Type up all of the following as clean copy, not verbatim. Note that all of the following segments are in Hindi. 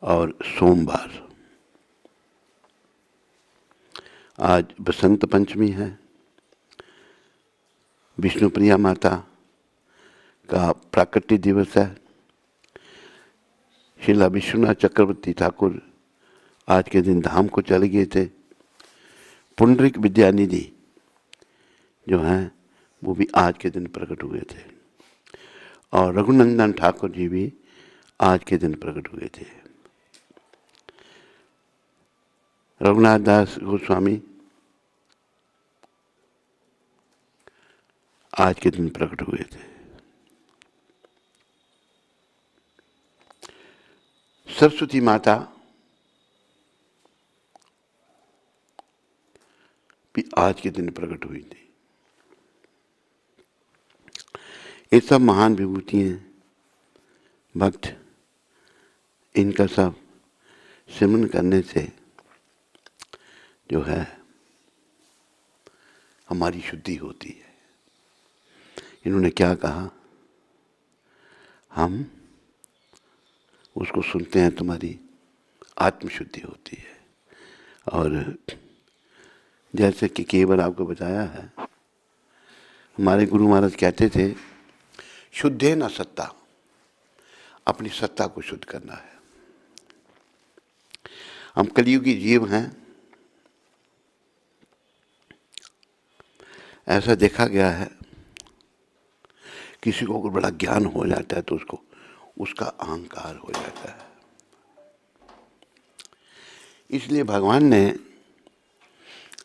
और सोमवार। आज बसंत पंचमी है। विष्णुप्रिया माता का प्राकट्य दिवस है। श्रीला विश्वनाथ चक्रवर्ती ठाकुर आज के दिन धाम को चले गए थे। पुंडरीक विद्यानिधि जो हैं वो भी आज के दिन प्रकट हुए थे, और रघुनंदन ठाकुर जी भी आज के दिन प्रकट हुए थे। रघुनाथ दास गोस्वामी आज के दिन प्रकट हुए थे। सरस्वती माता भी आज के दिन प्रकट हुई थी। ये सब महान विभूति हैं, भक्त इनका सब सिमरन करने से जो है हमारी शुद्धि होती है। इन्होंने क्या कहा, हम उसको सुनते हैं, तुम्हारी आत्मशुद्धि होती है। और जैसे कि केवल आपको बताया है, हमारे गुरु महाराज कहते थे, शुद्धे न सत्ता, अपनी सत्ता को शुद्ध करना है। हम कलियुगी जीव हैं। ऐसा देखा गया है, किसी को बड़ा ज्ञान हो जाता है तो उसका अहंकार हो जाता है। इसलिए भगवान ने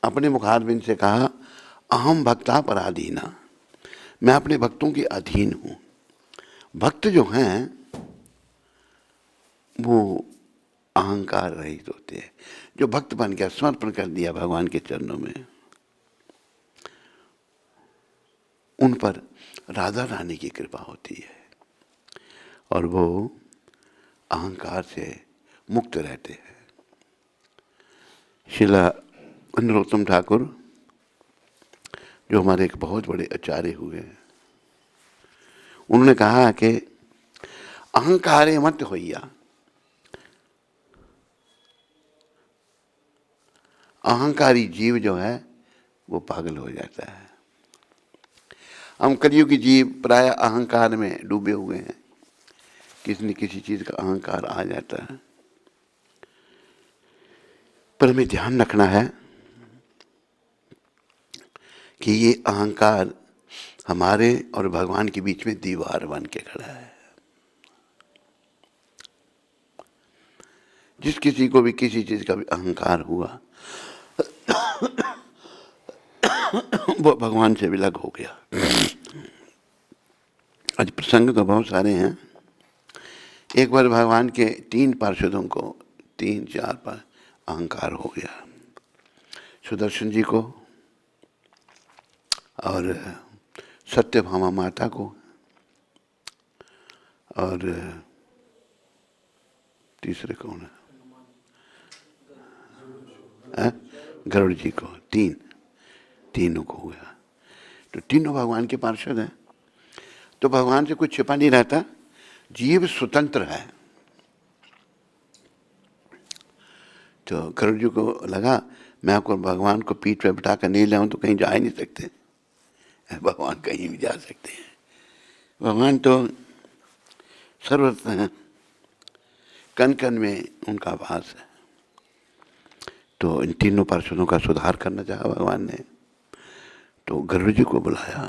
अपने मुखारबिंद से कहा, अहम भक्ता पराधीना, मैं अपने भक्तों के अधीन हूं। भक्त जो हैं वो अहंकार रहित होते हैं। जो भक्त बन गया, समर्पण कर दिया भगवान के चरणों में, उन पर राधा रानी की कृपा होती है और वो अहंकार से मुक्त रहते हैं। श्रीला नरोत्तम ठाकुर जो हमारे एक बहुत बड़े आचार्य हुए हैं, उन्होंने कहा कि अहंकारे मत होइया, अहंकारी जीव जो है वो पागल हो जाता है। हम कलियुगी जीव प्राय अहंकार में डूबे हुए हैं। किसी न किसी चीज का अहंकार आ जाता है, पर हमें ध्यान रखना है कि ये अहंकार हमारे और भगवान के बीच में दीवार बन के खड़ा है। जिस किसी को भी किसी चीज का भी अहंकार हुआ वो भगवान से विलग हो गया। आज प्रसंग तो बहुत सारे हैं। एक बार भगवान के 3 पार्षदों को 3-4 बार अहंकार हो गया। सुदर्शन जी को, और सत्यभामा माता को, और तीसरे कौन है, गरुड़ जी को। तीनों को हुआ। तो तीनों भगवान के पार्षद हैं, तो भगवान से कुछ छिपा नहीं रहता। जीव स्वतंत्र है। तो गरुड़ जी को लगा, मैं आपको भगवान को पीठ पे बिठा कर नहीं लाऊं तो कहीं जा ही नहीं सकते। भगवान कहीं भी जा सकते हैं, भगवान तो सर्वत्र हैं, कण कण में उनका वास है। तो इन तीनों पार्षदों का सुधार करना चाहा भगवान ने। तो गरुड़ जी को बुलाया,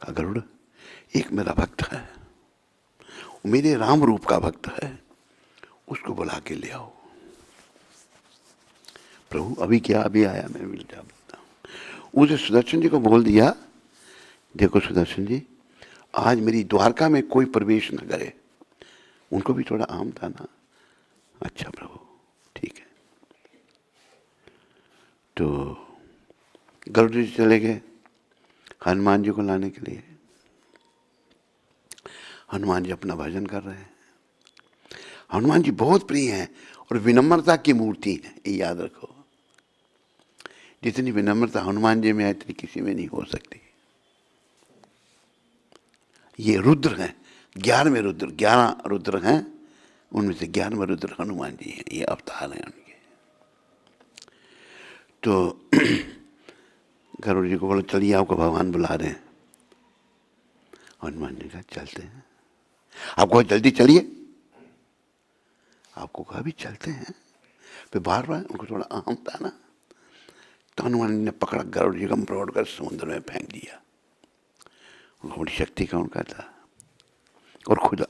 कहा, गरुड़, एक मेरा भक्त है, मेरे राम रूप का भक्त है, उसको बुला के ले आओ। प्रभु अभी क्या, अभी आया, मैं मिल जा सकता हूँ। उसे सुदर्शन जी को बोल दिया, देखो सुदर्शन जी, आज मेरी द्वारका में कोई प्रवेश न करे। उनको भी थोड़ा आम था ना। अच्छा प्रभु, ठीक है। तो गरुड़ जी चले गए हनुमान जी को लाने के लिए। हनुमान जी अपना भजन कर रहे हैं। हनुमान जी बहुत प्रिय हैं और विनम्रता की मूर्ति है, ये याद रखो। जितनी विनम्रता हनुमान जी में है, इतनी किसी में नहीं हो सकती। ये रुद्र हैं, 11वें रुद्र, 11 रुद्र हैं उनमें से ज्ञानवरुद्र हनुमान जी हैं, ये अवतार हैं उनके। तो गरुड़ जी को बोला चलिए आपको भगवान बुला रहे हैं। हनुमान जी कहा चलते हैं। आपको जल्दी चलिए, आपको कहा भी चलते हैं। फिर बार बार उनको थोड़ा अहम था ना, तो हनुमान जी ने पकड़ा गरुड़ जी को मरोड़ कर समुद्र में फेंक दिया। उनको बड़ी शक्ति का उनका था। और खुद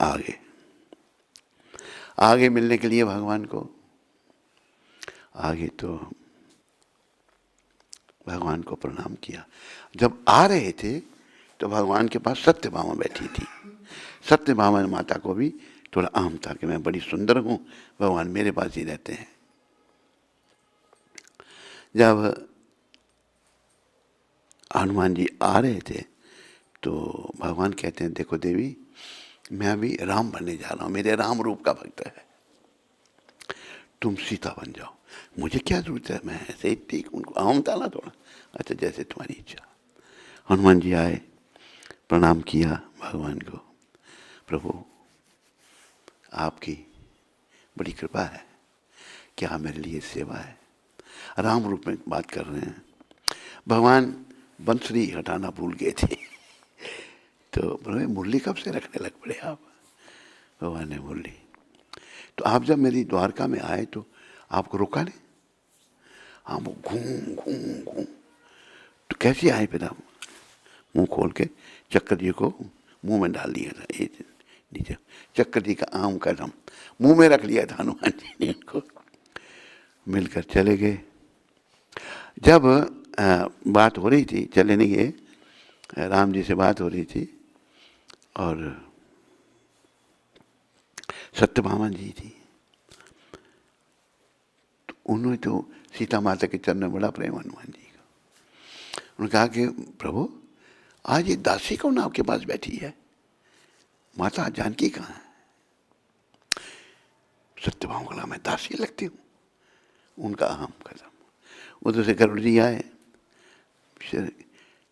आगे मिलने के लिए भगवान को आगे तो भगवान को प्रणाम किया। जब आ रहे थे तो भगवान के पास सत्यभामा बैठी थी। सत्यभामा माता को भी थोड़ा अहम था कि मैं बड़ी सुंदर हूं, भगवान मेरे पास ही रहते हैं। जब हनुमान जी आ रहे थे तो भगवान कहते हैं देखो देवी, मैं अभी राम बनने जा रहा हूं, मेरे राम रूप का भक्त है, तुम सीता बन जाओ। मुझे क्या जरूरत है, मैं ऐसे ही ठीक। उनको अहम था ना थोड़ा। अच्छा जैसे तुम्हारी इच्छा। हनुमान जी आए, प्रणाम किया भगवान को। प्रभु आपकी बड़ी कृपा है, क्या मेरे लिए सेवा है। राम रूप में बात कर रहे हैं। भगवान बंसुरी हटाना भूल गए थे। तो बोले मुरली कब से रखने लग पड़े आप। भगवान ने मुरली, तो आप जब मेरी द्वारका में आए तो आपको रोका नहीं। हाँ वो घूम घूम घूम। तो कैसे आए फिर आप। मुंह खोल के चक्कर जी को मुंह में डाल दिया था। ये नीचे चक्कर जी का आम कदम मुंह में रख लिया था हनुमान जी ने। उनको मिलकर चले गए। जब बात हो रही थी, चले नहीं गए, राम जी से बात हो रही थी और सत्यभामा जी थी। तो उन्होंने तो सीता माता के चरण में बड़ा प्रेम हनुमान जी का। उन्होंने कहा कि प्रभु आज ये दासी कौन आपके पास बैठी है, माता जानकी कहाँ है। सत्यभामा बोला मैं दासी लगती हूँ। उनका अहम कदम। उधर से गरुड़ जी आए,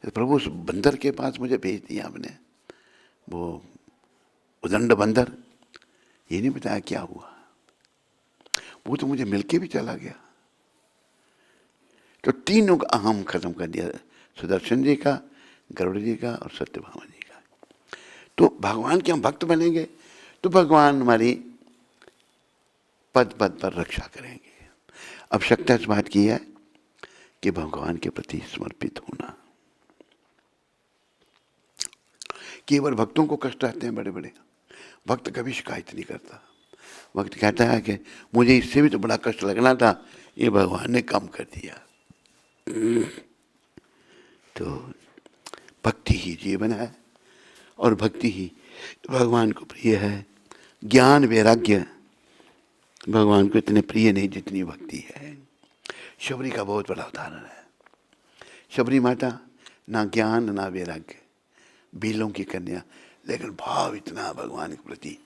प्रभु उस बंदर के पास मुझे भेज दिया आपने, वो उदंड बंदर, ये नहीं बताया क्या हुआ। वो तो मुझे मिलके भी चला गया। तो तीनों का अहम खत्म कर दिया, सुदर्शन जी का, गरुड़ जी का और सत्यभामा जी का। तो भगवान के हम भक्त बनेंगे तो भगवान हमारी पद पद पर रक्षा करेंगे। आवश्यकता इस बात की है कि भगवान के प्रति समर्पित होना। केवल भक्तों को कष्ट आते हैं बड़े बड़े, भक्त कभी शिकायत नहीं करता। भक्त कहता है कि मुझे इससे भी तो बड़ा कष्ट लगना था, ये भगवान ने कम कर दिया। तो भक्ति ही जीवन है और भक्ति ही भगवान को प्रिय है। ज्ञान वैराग्य भगवान को इतने प्रिय नहीं जितनी भक्ति है। शबरी का बहुत बड़ा उदाहरण है। शबरी माता ना ज्ञान ना वैराग्य, बीलों की कन्या, लेकिन भाव इतना भगवान के प्रति,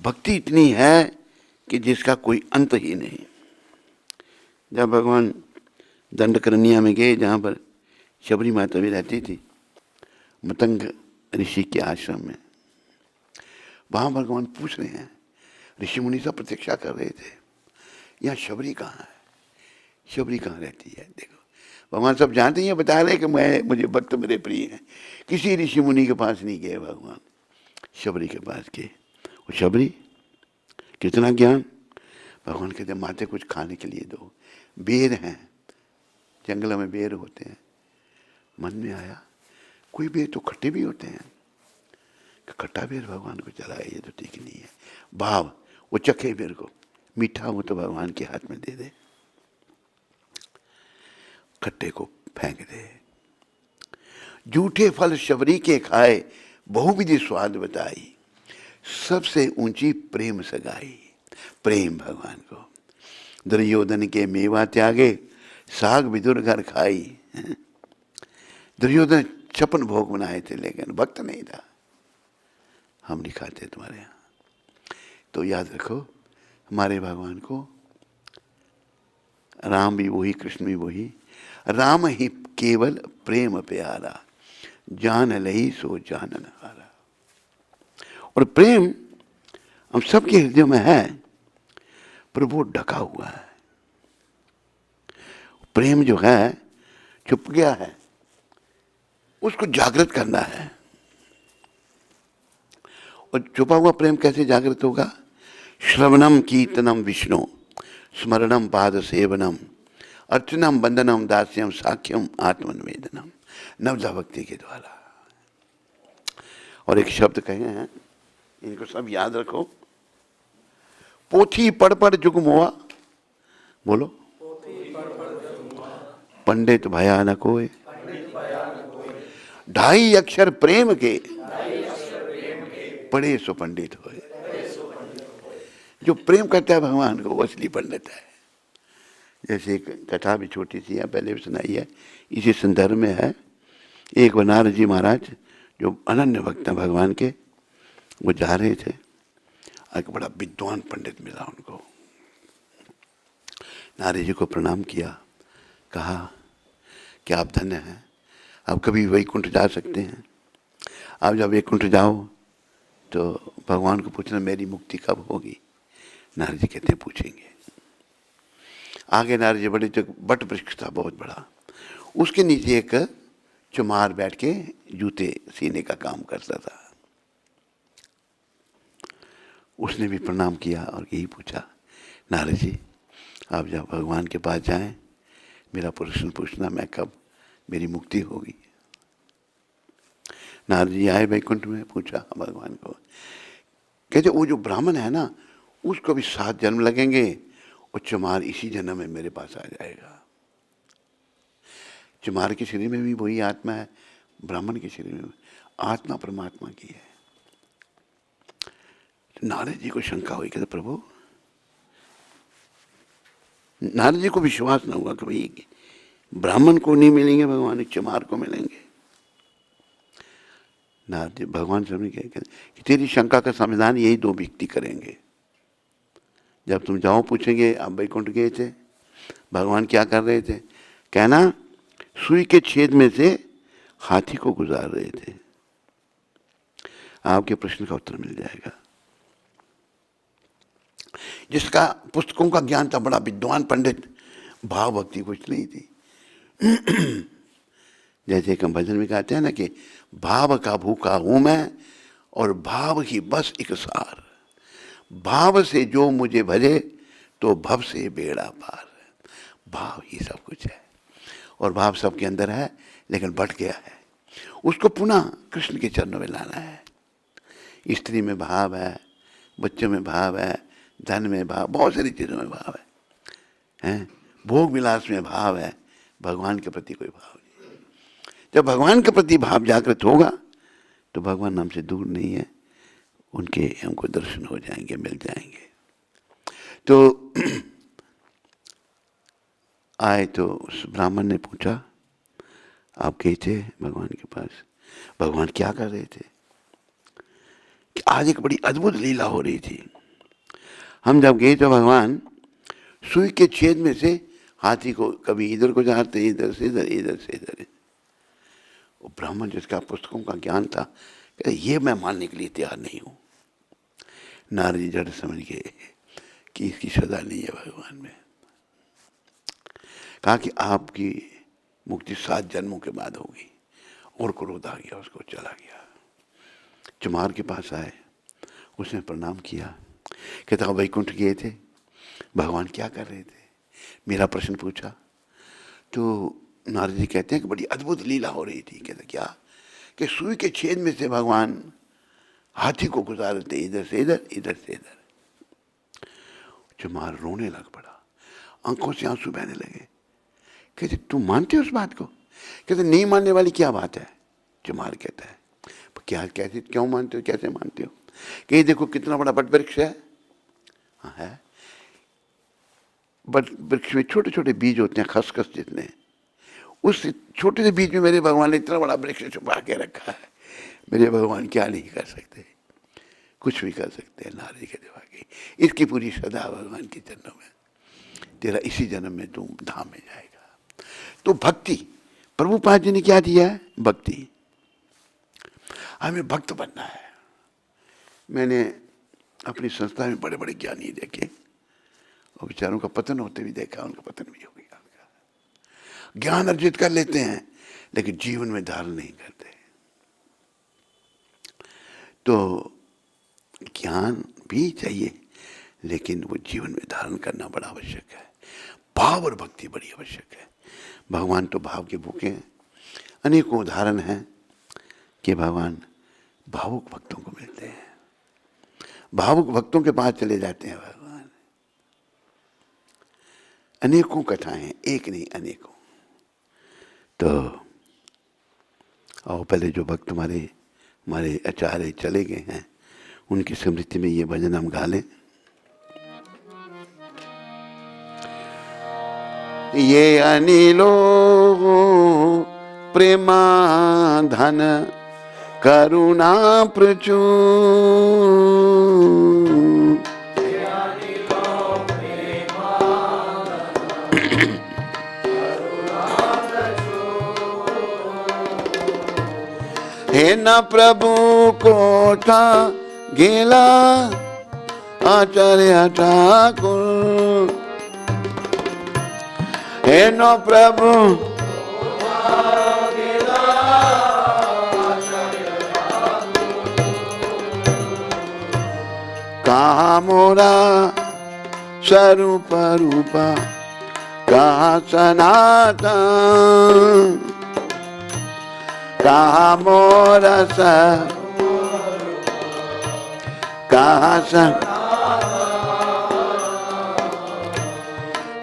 भक्ति इतनी है कि जिसका कोई अंत ही नहीं। जब भगवान दंडकरण्या में गए, जहाँ पर शबरी माता भी रहती थी, मतंग ऋषि के आश्रम में, वहाँ भगवान पूछ रहे हैं, ऋषि मुनि सब प्रतीक्षा कर रहे थे, यहाँ शबरी कहाँ है, शबरी कहाँ रहती है। देखो भगवान सब जानते हैं, बता रहे कि मुझे भक्त मेरे प्रिय हैं। किसी ऋषि मुनि के पास नहीं गए भगवान, शबरी के पास गए। वो शबरी कितना ज्ञान। भगवान कहते माते कुछ खाने के लिए दो, बेर हैं, जंगलों में बेर होते हैं। मन में आया कोई बेर तो खट्टे भी होते हैं, खट्टा बेर भगवान को चलाए, ये तो ठीक नहीं है। भाव वो चखे बेर को, मीठा हो तो भगवान के हाथ में दे दे, खट्टे को फेंक दे। झूठे फल शबरी के खाए, बहुविधि स्वाद बताई, सबसे ऊंची प्रेम सगाई। प्रेम भगवान को। दुर्योधन के मेवा त्यागे, साग विदुर घर खाई। दुर्योधन 56 भोग बनाए थे लेकिन भक्त नहीं था। हम नहीं खाते तुम्हारे यहाँ। तो याद रखो हमारे भगवान को, राम भी वही कृष्ण भी वही। राम ही केवल प्रेम प्यारा, जान लही सो जानन हारा। और प्रेम हम सबके हृदय में है, पर वो ढका हुआ है। प्रेम जो है छुप गया है, उसको जागृत करना है। और छुपा हुआ प्रेम कैसे जागृत होगा? श्रवणम कीर्तनम विष्णु, स्मरणम पाद सेवनम, अर्चनम बंदनम दास्यम साख्यम आत्मनिवेदनम, नवजा भक्ति के द्वारा। और एक शब्द कहे हैं, इनको सब याद रखो। पोथी पढ़ पढ़ जुग मोआ, बोलो। पंडित भया न कोय, ढाई अक्षर प्रेम के, पढ़े सो पंडित होए। जो प्रेम करता है भगवान को वो असली पंडित है। जैसे एक कथा भी छोटी सी है, पहले भी सुनाई है, इसी संदर्भ में है। एक बार नारद जी महाराज जो अनन्य भक्त हैं भगवान के, वो जा रहे थे, एक बड़ा विद्वान पंडित मिला उनको। नारद जी को प्रणाम किया, कहा कि आप धन्य हैं, आप कभी वैकुंठ जा सकते हैं। आप जब वैकुंठ जाओ तो भगवान को पूछना मेरी मुक्ति कब होगी। नारद जी कहते हैं पूछेंगे। आगे नारद जी बड़े, जो बट वृक्ष था बहुत बड़ा, उसके नीचे एक चुमार बैठ के जूते सीने का काम करता था। उसने भी प्रणाम किया और यही पूछा, नारद जी आप जब भगवान के पास जाएं, मेरा प्रश्न पूछना मैं कब मेरी मुक्ति होगी। नारद जी आए वैकुंठ में, पूछा भगवान को। कहते वो जो ब्राह्मण है ना, उसको भी 7 जन्म लगेंगे और चमार इसी जन्म में मेरे पास आ जाएगा। चमार के शरीर में भी वही आत्मा है, ब्राह्मण के शरीर में आत्मा परमात्मा की है। नारद जी को शंका हुई, कहते प्रभु, नारद जी को विश्वास न हुआ कि भाई ब्राह्मण को नहीं मिलेंगे भगवान, चमार को मिलेंगे। नारद जी भगवान से कहते कि तेरी शंका का समाधान यही 2 व्यक्ति करेंगे। जब तुम जाओ पूछेंगे आप वैकुंठ गए थे, भगवान क्या कर रहे थे, कहना सुई के छेद में से हाथी को गुजार रहे थे। आपके प्रश्न का उत्तर मिल जाएगा। जिसका पुस्तकों का ज्ञान था, बड़ा विद्वान पंडित, भाव भक्ति कुछ नहीं थी। जैसे एक भजन में कहते हैं ना कि भाव का भूखा हूं मैं और भाव ही बस एक सार, भाव से जो मुझे भजे तो भव से बेड़ा पार। भाव ही सब कुछ है और भाव सबके अंदर है, लेकिन बट गया है। उसको पुनः कृष्ण के चरणों में लाना है। स्त्री में भाव है, बच्चों में भाव है, धन में भाव, बहुत सारी चीज़ों में भाव है, भोग विलास में भाव है, भगवान के प्रति कोई भाव नहीं। जब भगवान के प्रति भाव जागृत होगा तो भगवान हमसे दूर नहीं है, उनके हमको दर्शन हो जाएंगे, मिल जाएंगे। तो आए तो उस ब्राह्मण ने पूछा, आप गए थे भगवान के पास, भगवान क्या कर रहे थे? कि आज एक बड़ी अद्भुत लीला हो रही थी। हम जब गए तो भगवान सुई के छेद में से हाथी को कभी इधर को जाते, इधर से इधर, इधर से इधर। वो ब्राह्मण जिसका पुस्तकों का ज्ञान था, कहते ये मैं मानने के लिए तैयार नहीं हूं। नारद जी जड़ समझ गए कि इसकी सदा नहीं है भगवान में। कहा कि आपकी मुक्ति 7 जन्मों के बाद होगी। और क्रोध आ गया, उसको चला गया। चमार के पास आए, उसने प्रणाम किया, कहता वैकुंठ गए थे, भगवान क्या कर रहे थे, मेरा प्रश्न पूछा। तो नारद जी कहते हैं कि बड़ी अद्भुत लीला हो रही थी। कहते क्या? कि सुई के छेद में से भगवान हाथी को गुजारते, इधर से इधर, इधर से इधर। चमार रोने लग पड़ा, आंखों से आंसू बहने लगे। कहते तुम मानते हो उस बात को? कहते नहीं मानने वाली क्या बात है? चमार कहता है क्या, कैसे, क्यों मानते हो, कैसे मानते हो? कि देखो कितना बड़ा बट वृक्ष है। हाँ है, बट वृक्ष में छोटे छोटे बीज होते हैं, खसखस जितने। उस छोटे से बीज में मेरे भगवान ने इतना बड़ा वृक्ष छुपा के रखा है। मेरे भगवान क्या नहीं कर सकते, कुछ भी कर सकते हैं। नारद जी कहते वाकई इसकी पूरी सदा भगवान के चरणों में, तेरा इसी जन्म में तुम धाम में जाएगा। तो भक्ति, प्रभुपाद जी ने क्या दिया है? भक्ति। हमें भक्त बनना है। मैंने अपनी संस्था में बड़े बड़े ज्ञानी देखे, और विचारों का पतन होते भी देखा, उनका पतन भी हो गया। ज्ञान अर्जित कर लेते हैं लेकिन जीवन में धारण नहीं करते। तो ज्ञान भी चाहिए लेकिन वो जीवन में धारण करना बड़ा आवश्यक है। भाव और भक्ति बड़ी आवश्यक है। भगवान तो भाव के भूखे हैं। अनेकों उदाहरण हैं कि भगवान भावुक भक्तों को मिलते हैं, भावुक भक्तों के पास चले जाते हैं भगवान। अनेकों कथाएं, एक नहीं अनेकों। तो और पहले जो भक्त हमारे आचार्य चले गए हैं उनकी स्मृति में ये भजन हम गा लें। ये अनिलो प्रेमा धन करुणा प्रचुर, हे न प्रभु को था गेला आचार्य ठाकुर, हे न प्रभु कहा मोरा स्वरूप रूपा कहा सनातन, कहा मोरा कहा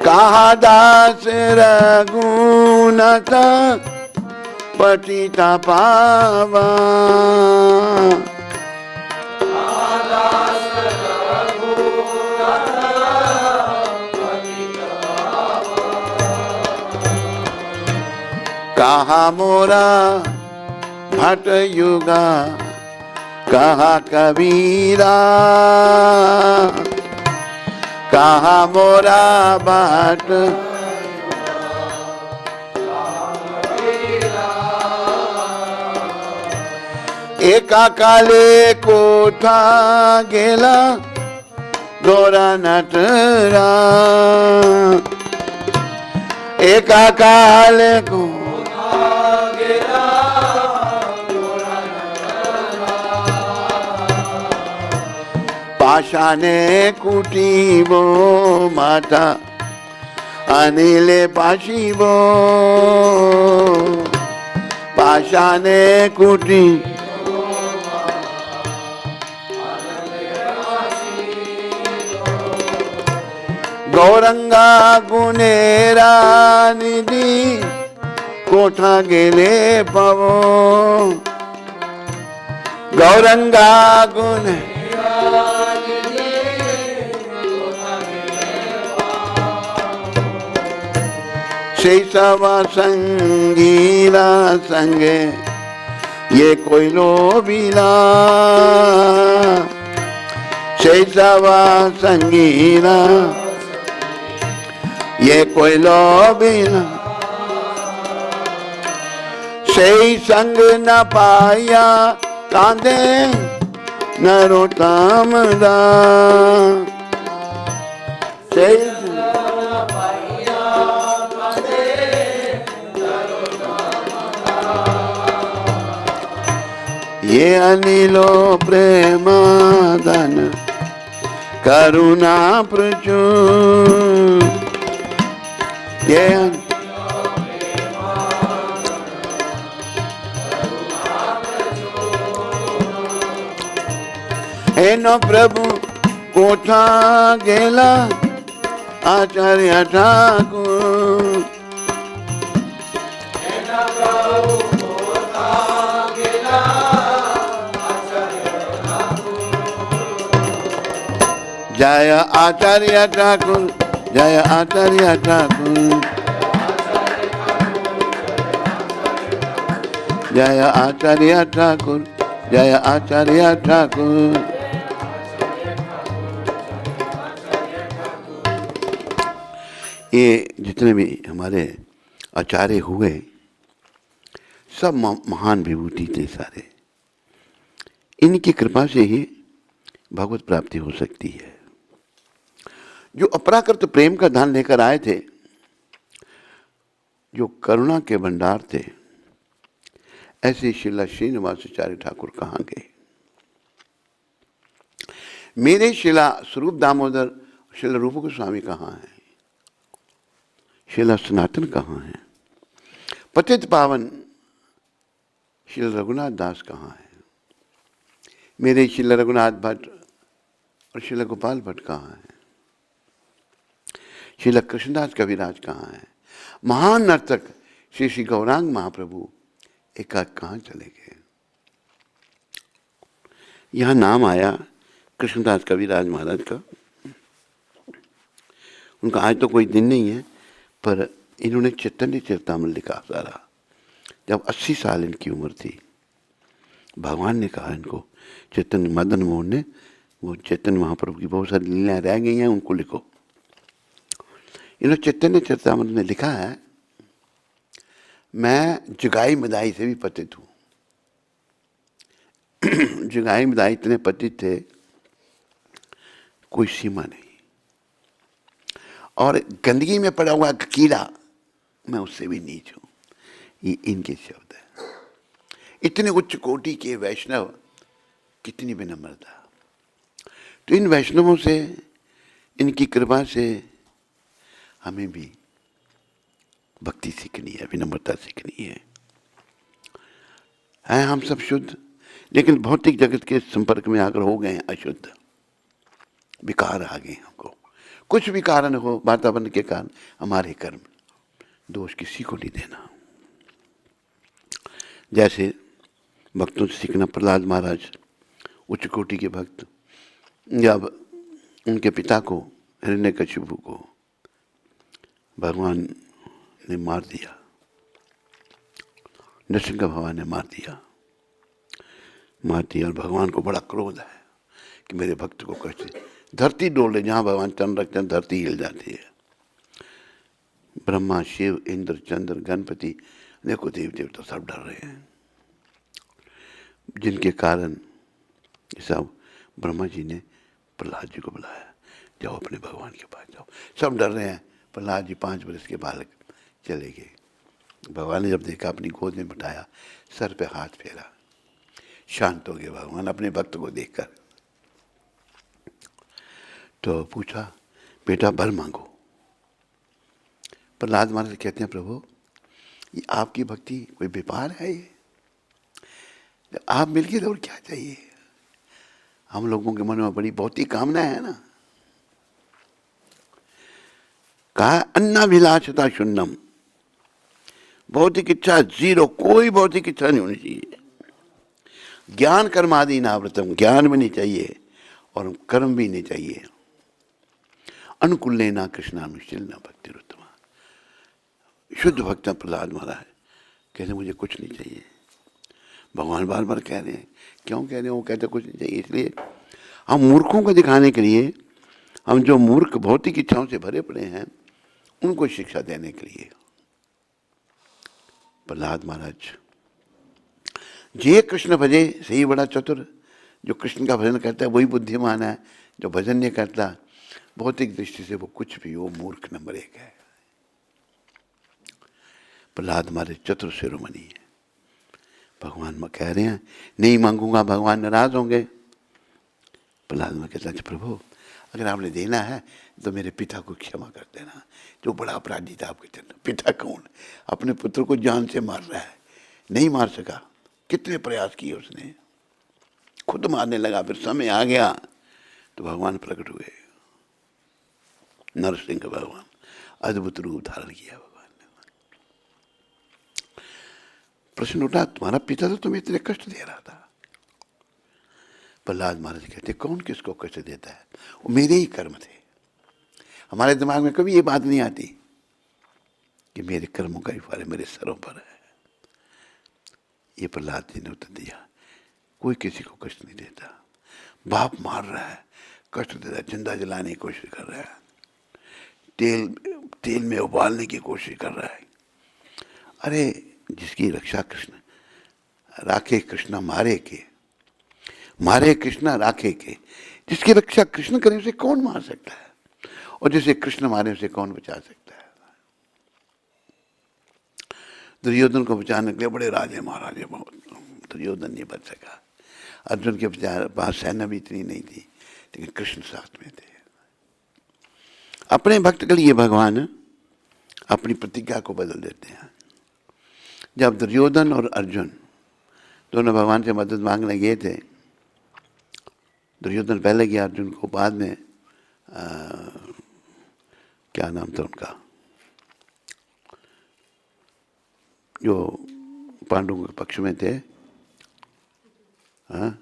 कहा दास रघुनाथ पतिता पावा, कहा मोरा भट युगा कहा कबीरा, कहा मोरा भट एका काले को था गेला गोरा नटरा, एका काले को पाषाणे कुटीबो माता अनिले पाशिबो, पाषाणे कुटी गौरंगा गुनेरा निधि कोठा गेले पवो, गौरंगा गुने शेषवा संगीला संगे ये कोई लोबिला, शेषवा संगीला ये कोई लोबिला, सही संग न पाया कांदे नरोत्तम दा, ये अनिलो प्रेम धन करुणा प्रचुर, ये हे न प्रभु कोठा गेला आचार्य ठाकुर, जय आचार्य ठाकुर, जय आचार्य ठाकुर, जय आचार्य ठाकुर, जय आचार्य ठाकुर। ये जितने भी हमारे आचार्य हुए सब महान विभूति थे सारे। इनकी कृपा से ही भगवत प्राप्ति हो सकती है। जो अपराकृत प्रेम का दान लेकर आए थे, जो करुणा के भंडार थे, ऐसे श्रीला श्रीनिवासाचार्य ठाकुर कहाँ गए? मेरे श्रीला स्वरूप दामोदर, श्रीला रूप गोस्वामी कहाँ हैं? श्रीला सनातन कहाँ हैं? पतित पावन श्रीला रघुनाथ दास कहाँ हैं? मेरे श्रीला रघुनाथ भट्ट और श्रीला गोपाल भट्ट कहाँ हैं? श्रीला कृष्णदास कविराज कहाँ हैं? महान नर्तक श्री श्री गौरांग महाप्रभु एकाएक कहाँ चले गए? यहां नाम आया कृष्णदास कविराज महाराज का। उनका आज तो कोई दिन नहीं है, पर इन्होंने चैतन्य चरितामृत लिखा सारा। जब 80 साल इनकी उम्र थी, भगवान ने कहा इनको, चैतन्य मदन मोहन ने, वो चैतन्य महाप्रभु की बहुत सारी लीलाएं रह गई हैं, उनको लिखो। इन्होंने चैतन्य चरितामृत में लिखा है, मैं जुगाई मदाई से भी पतित हूं। जुगाई मदाई इतने पतित थे, कोई सीमा नहीं। और गंदगी में पड़ा हुआ कीड़ा, मैं उससे भी नीच हूं। ये इनके शब्द है। इतने उच्च कोटि के वैष्णव, कितनी विनम्रता। तो इन वैष्णवों से, इनकी कृपा से हमें भी भक्ति सीखनी है, विनम्रता सीखनी है। हम सब शुद्ध, लेकिन भौतिक जगत के संपर्क में आकर हो गए अशुद्ध, विकार आ गए हमको। कुछ भी कारण हो, वातावरण के कारण, हमारे कर्म, दोष किसी को नहीं देना। जैसे भक्तों से सीखना, प्रहलाद महाराज उच्च कोटि के भक्त, जब उनके पिता को, हिरण्यकशिपु को भगवान ने मार दिया, नरसिंह भगवान ने मार दिया, और भगवान को बड़ा क्रोध है कि मेरे भक्त को कैसे, धरती डोले, जहां भगवान चरण रखते हैं धरती हिल जाती है। ब्रह्मा, शिव, इंद्र, चंद्र, गणपति, देखो देव देवता सब डर रहे हैं, जिनके कारण सब ब्रह्मा जी ने प्रहलाद जी को बुलाया, जाओ अपने भगवान के पास जाओ। सब डर रहे हैं। प्रहलाद जी 5 वर्ष के बालक चले गए। भगवान ने जब देखा, अपनी गोद में बिठाया, सर पे हाथ फेरा, शांत हो गए भगवान अपने भक्त को देखकर। तो पूछा, बेटा वर मांगो। प्रहलाद महाराज कहते हैं, प्रभु ये आपकी भक्ति कोई व्यापार है? ये आप मिल गए और क्या चाहिए? हम लोगों के मन में बड़ी भौतिक कामना है ना। कहा, अन्नाभिलाषता शून्यम, भौतिक इच्छा जीरो, कोई भौतिक इच्छा नहीं होनी चाहिए। ज्ञान कर्मादि नावृतम, ज्ञान भी नहीं चाहिए और कर्म भी नहीं चाहिए। अनुकूल ना कृष्णानुशील न भक्ति रुतमा, शुद्ध भक्त प्रहलाद महाराज कहते मुझे कुछ नहीं चाहिए। भगवान बार बार कह रहे हैं, क्यों कह रहे हैं? वो कहते कुछ नहीं चाहिए। इसलिए हम मूर्खों को दिखाने के लिए, हम जो मूर्ख भौतिक इच्छाओं से भरे पड़े हैं, उनको शिक्षा देने के लिए प्रहलाद महाराज, जे कृष्ण भजे सही बड़ा चतुर, जो कृष्ण का भजन करता है वही बुद्धिमान है, जो भजन नहीं करता भौतिक दृष्टि से वो कुछ भी, वो मूर्ख नंबर 1 है। प्रहलाद महाराज चतुर शिरोमणि है। भगवान में कह रहे हैं नहीं मांगूंगा, भगवान नाराज होंगे। प्रहलाद में कहता, अच्छा प्रभु अगर आपने देना है तो मेरे पिता को क्षमा कर देना, जो बड़ा अपराधी था आपके चरण। पिता कौन? अपने पुत्र को जान से मार रहा है, नहीं मार सका, कितने प्रयास किए उसने, खुद मारने लगा। फिर समय आ गया तो भगवान प्रकट हुए, नरसिंह भगवान, अद्भुत रूप धारण किया भगवान ने। प्रश्न उठा, तुम्हारा पिता तो तुम्हें इतने कष्ट दे रहा था। प्रहलाद महाराज कहते, कौन किसको कष्ट देता है? वो मेरे ही कर्म थे। हमारे दिमाग में कभी ये बात नहीं आती कि मेरे कर्मों का फल मेरे सरों पर है। ये प्रहलाद जी ने उत्तर दिया, कोई किसी को कष्ट नहीं देता। बाप मार रहा है, कष्ट दे रहा है, जिंदा जलाने की कोशिश कर रहा है, तेल में उबालने की कोशिश कर रहा है। अरे जिसकी रक्षा कृष्ण राखे, कृष्णा मारे के, मारे कृष्णा राखे के, जिसकी रक्षा कृष्ण करे उसे कौन मार सकता है? और जिसे कृष्ण मारे उसे कौन बचा सकता है। दुर्योधन को बचाने के लिए बड़े राजे महाराजे बहुत, दुर्योधन नहीं बच सका। अर्जुन के पास सेना भी इतनी नहीं थी, लेकिन कृष्ण साथ में थे। अपने भक्त के लिए भगवान अपनी प्रतिज्ञा को बदल देते हैं। जब दुर्योधन और अर्जुन दोनों भगवान से मदद मांगने गए थे, दुर्योधन पहले गया अर्जुन को, बाद में क्या नाम था उनका, जो पांडवों के पक्ष में थे, हाँ,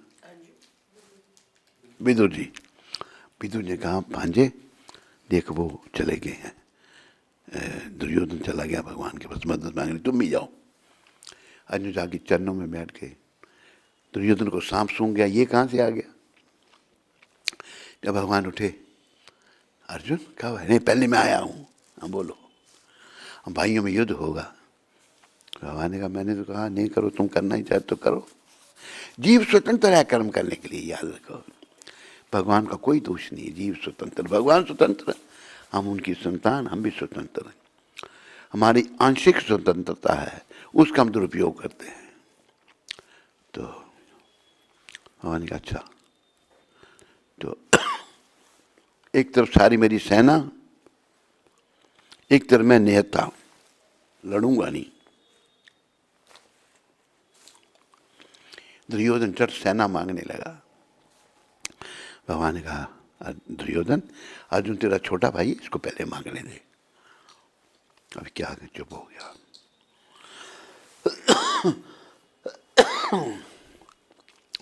विदुर जी। विदुर ने कहा भांजे देख वो चले गए हैं, दुर्योधन चला गया भगवान के पास मदद मांगने, तुम भी जाओ। अर्जुन जाके चरणों में बैठ गए। दुर्योधन को सांप सूंघ गया, ये कहाँ से आ गया। जब भगवान उठे, अर्जुन कहा नहीं पहले मैं आया हूँ, हम बोलो, हम भाइयों में युद्ध होगा। भगवान ने कहा मैंने तो कहा नहीं करो, तुम करना ही चाहे तो करो। जीव स्वतंत्र है कर्म करने के लिए, याद रखो। भगवान का कोई दोष नहीं है, जीव स्वतंत्र, भगवान स्वतंत्र, हम उनकी संतान, हम भी स्वतंत्र हैं। हमारी आंशिक स्वतंत्रता है, उसका हम दुरुपयोग करते हैं। तो भगवान का अच्छा, तो एक तरफ सारी मेरी सेना, एक तरफ मैं निहत्था, लड़ूंगा नहीं। दुर्योधन चट सेना मांगने लगा। भगवान ने कहा दुर्योधन, अर्जुन तेरा छोटा भाई, इसको पहले मांगने दे। अब क्या, चुप हो गया।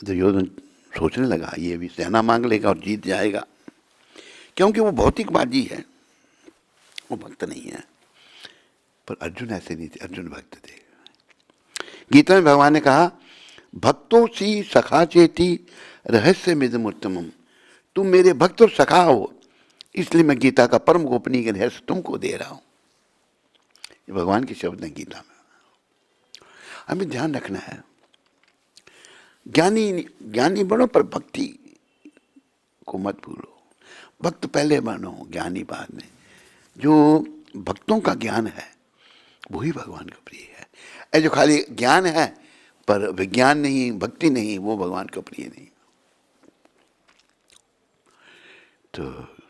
दुर्योधन सोचने लगा ये भी सेना मांग लेगा और जीत जाएगा, क्योंकि वो भौतिकवादी है, वो भक्त नहीं है। पर अर्जुन ऐसे नहीं थे, अर्जुन भक्त थे। गीता में भगवान ने कहा भक्तों सी सखा चेती रहस्य मिदम उत्तमम, तुम मेरे भक्त और सखा हो, इसलिए मैं गीता का परम गोपनीय रहस्य तुमको दे रहा हूं। ये भगवान के शब्द हैं गीता में। हमें ध्यान रखना है, ज्ञानी बनो पर भक्ति को मत भूलो। भक्त पहले बनो, ज्ञानी बाद में। जो भक्तों का ज्ञान है वही भगवान का प्रिय है। ऐ जो खाली ज्ञान है पर विज्ञान नहीं, भक्ति नहीं, वो भगवान का प्रिय नहीं। तो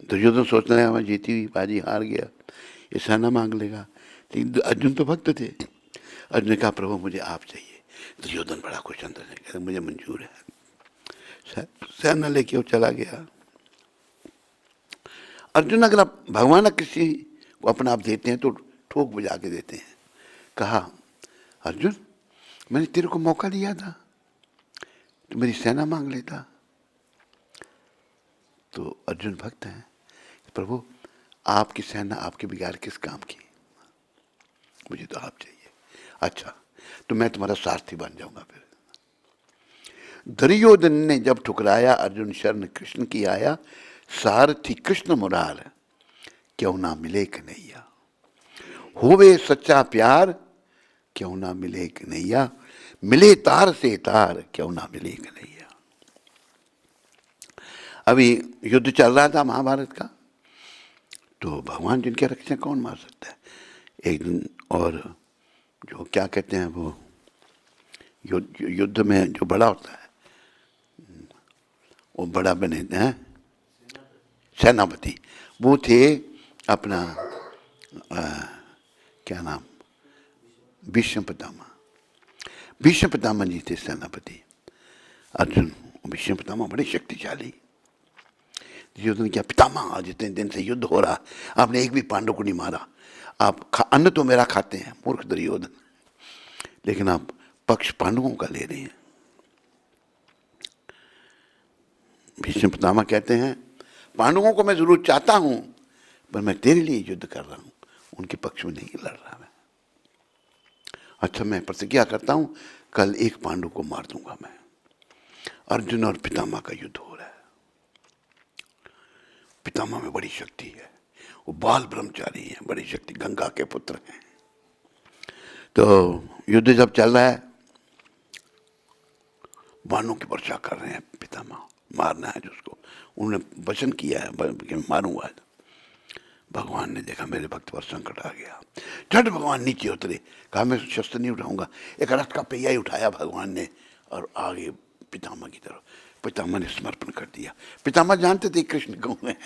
दुर्योधन सोचने लगा मैं जीती हुई बाजी हार गया, ये सेना मांग लेगा। लेकिन अर्जुन तो भक्त थे। अर्जुन ने कहा प्रभु मुझे आप चाहिए। दुर्योधन बड़ा खुश अंदर से कहता मुझे मंजूर है। सेना लेके वो चला गया। अर्जुन अगर भगवान किसी को अपना आप देते हैं तो ठोक बजा के देते हैं। कहा अर्जुन मैंने तेरे को मौका दिया था, तो मेरी सेना मांग लेता। तो अर्जुन भक्त हैं, प्रभु आपकी सेना आपके बिगाड़ किस काम की, मुझे तो आप चाहिए। अच्छा तो मैं तुम्हारा सारथी बन जाऊंगा। फिर दुर्योधन ने जब ठुकराया, अर्जुन शरण कृष्ण की आया, सारथी कृष्ण मुरार, क्यों ना मिले कन्हैया। होवे सच्चा प्यार, क्यों ना मिले कन्हैया, मिले तार से तार, क्यों ना मिले कन्हैया। अभी युद्ध चल रहा था महाभारत का, तो भगवान जिनके रक्षण कौन मार सकता है। एक दिन और जो क्या कहते हैं वो युद्ध में जो बड़ा होता है वो बड़ा बने हैं सेनापति, वो थे अपना क्या नाम, भीष्म पितामह। भीष्म पितामह जी थे सेनापति। अर्जुन भीष्म पितामह बड़े शक्तिशाली। दुर्योधन क्या पितामह जितने दिन से युद्ध हो रहा आपने एक भी पांडव को नहीं मारा, आप अन्न तो मेरा खाते हैं, मूर्ख दुर्योधन, लेकिन आप पक्ष पांडवों का ले रहे हैं। भीष्म पितामह कहते हैं पांडवों को मैं जरूर चाहता हूं, पर मैं तेरे लिए युद्ध कर रहा हूं, उनके पक्ष में नहीं लड़ रहा मैं। अच्छा मैं प्रतिज्ञा करता हूं कल एक पांडव को मार दूंगा मैं। अर्जुन और पितामह का युद्ध हो रहा है। पितामह में बड़ी शक्ति है, वो बाल ब्रह्मचारी हैं, बड़ी शक्ति, गंगा के पुत्र हैं। तो युद्ध जब चल रहा है, बाणों की वर्षा कर रहे हैं पितामह, मारना है जिसको उन्होंने वचन किया है कि मारूंगा। भगवान ने देखा मेरे भक्त पर संकट आ गया, झट भगवान नीचे उतरे, कहा मैं शस्त्र नहीं उठाऊंगा। एक रथ का पहिया ही उठाया भगवान ने और आगे पितामह की तरफ, पितामह ने समर्पण कर दिया। पितामह जानते थे कृष्ण कौन है,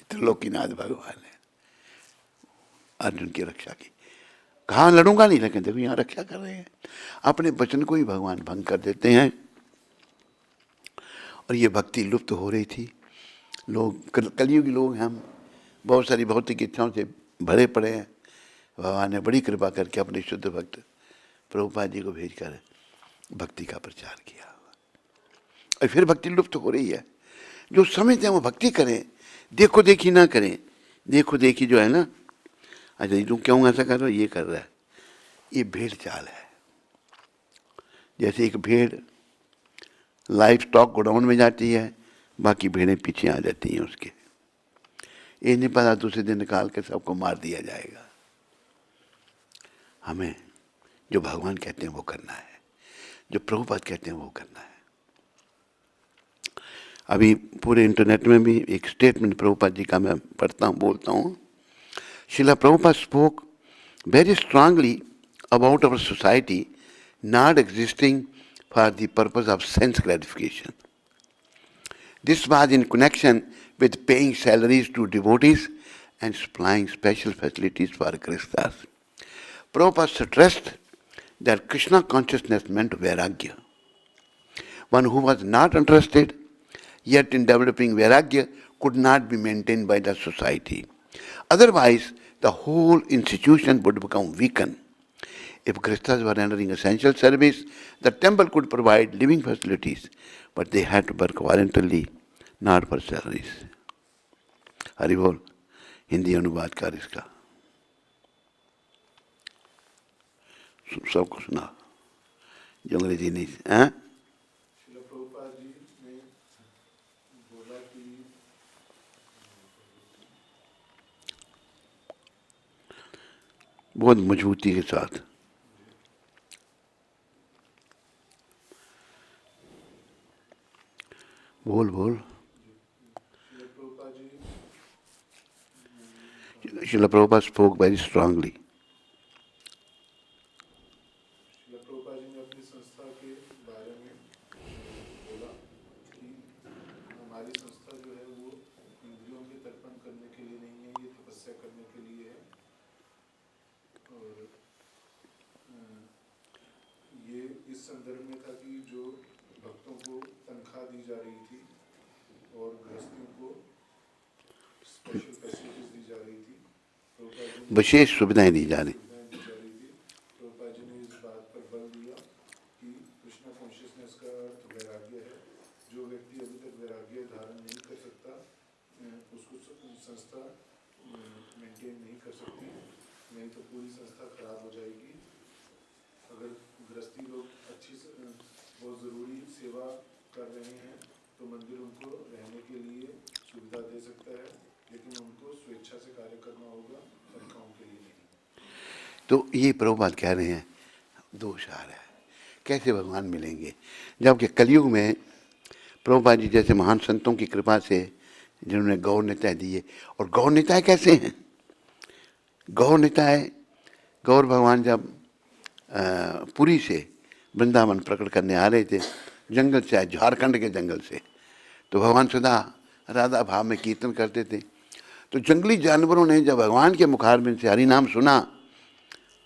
त्रिलोकीनाथ भगवान है। अर्जुन की रक्षा की, कहा लड़ूंगा नहीं, लेकिन देखो यहाँ रक्षा कर रहे हैं, अपने वचन को ही भगवान भंग कर देते हैं। और ये भक्ति लुप्त हो रही थी। लोग कलयुगी लोग हैं हम, बहुत सारी भौतिक इच्छाओं से भरे पड़े हैं। भगवान ने बड़ी कृपा करके अपने शुद्ध भक्त प्रभुपाद जी को भेजकर भक्ति का प्रचार किया, और फिर भक्ति लुप्त हो रही है। जो समझते हैं वो भक्ति करें, देखो देखी ना करें। देखो देखी जो है ना, अच्छा तुम क्यों ऐसा कर रहे हो, ये कर रहा है, ये भेड़ चाल है। जैसे एक भेड़ लाइफ स्टॉक गोडाउन में जाती है, बाकी भेड़ें पीछे आ जाती हैं उसके, ये नहीं पता दूसरे दिन निकाल के सबको मार दिया जाएगा। हमें जो भगवान कहते हैं वो करना है, जो प्रभुपाद कहते हैं वो करना है। अभी पूरे इंटरनेट में भी एक स्टेटमेंट प्रभुपाद जी का मैं पढ़ता हूँ, बोलता हूँ। Srila Prabhupada spoke very strongly about our society not existing for the purpose of sense gratification. This was in connection with paying salaries to devotees and supplying special facilities for Krishnas. Prabhupada stressed that Krishna consciousness meant vairagya. One who was not interested yet in developing vairagya could not be maintained by the society. Otherwise, the whole institution would become weakened. If Krishnas were rendering essential service, the temple could provide living facilities, but they had to work voluntarily, not for salaries. Hari बोल। हिंदी अनुवाद कर इसका, सबको सुना जो अंग्रेजी नहीं है। बहुत मजबूती के साथ बोल बोल। Srila Prabhupada spoke very strongly. संदर्भ में था कि जो भक्तों को तनख्वाह दी जा रही थी और गृहस्थियों को स्पेशल फैसिलिटीज दी जा रही थी, विशेष सुविधाएं दी जा रही थी। प्रभुपाद जी ने इस बात पर बल दिया कि कृष्णा कॉन्शियसनेस का अर्थ वैराग्य है। जो व्यक्ति अभी तक वैराग्य धारण नहीं कर सकता, उसको संस्था मेंटेन नहीं कर सकती, नहीं तो पूरी संस्था खराब हो जाएगी। अगर गृहस्थी लोग अच्छी बहुत ज़रूरी सेवा कर रहे हैं तो मंदिर उनको रहने के लिए सुविधा दे सकता है, लेकिन उनको स्वेच्छा से कार्य करना होगा, तनख्वाहों के लिए नहीं। तो ये प्रभुपाद कह रहे हैं दोष आ रहा है, कैसे भगवान मिलेंगे, जबकि कलयुग में प्रभुपाद जी जैसे महान संतों की कृपा से जिन्होंने गौर निताय दिए। और गौर निताय कैसे हैं? गौर निताय, गौर भगवान जब पुरी से वृंदावन प्रकट करने आ रहे थे, जंगल से आए, झारखंड के जंगल से, तो भगवान सदा राधा भाव में कीर्तन करते थे। तो जंगली जानवरों ने जब भगवान के मुखारबिंद से हरि नाम सुना,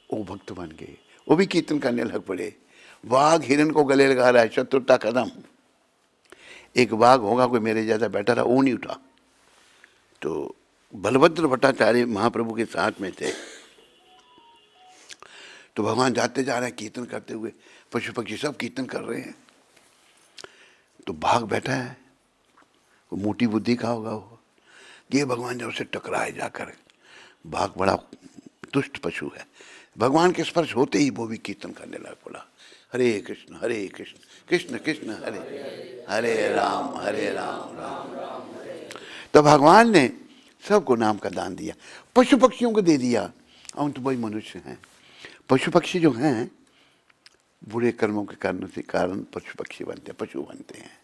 वो भक्त बन गए, वो भी कीर्तन करने लग पड़े। वाघ हिरण को गले लगा रहा है, शत्रुता कदम। एक वाघ होगा कोई मेरे जैसा बैठा रहा, वो नहीं उठा। तो बलभद्र भट्टाचार्य महाप्रभु के साथ में थे, तो भगवान जाते जा रहे हैं कीर्तन करते हुए, पशु पक्षी सब कीर्तन कर रहे हैं। तो बाघ बैठा है, वो मोटी बुद्धि का होगा, वो ये भगवान जब उसे टकराए जाकर। बाघ बड़ा दुष्ट पशु है, भगवान के स्पर्श होते ही वो भी कीर्तन करने लग पड़ा, हरे कृष्ण कृष्ण कृष्ण हरे हरे राम राम राम। तो भगवान ने सबको नाम का दान दिया, पशु पक्षियों को दे दिया। हम तो वही मनुष्य हैं। पशु पक्षी जो हैं बुरे कर्मों के कारण से कारण पशु पक्षी बनते हैं, पशु बनते हैं।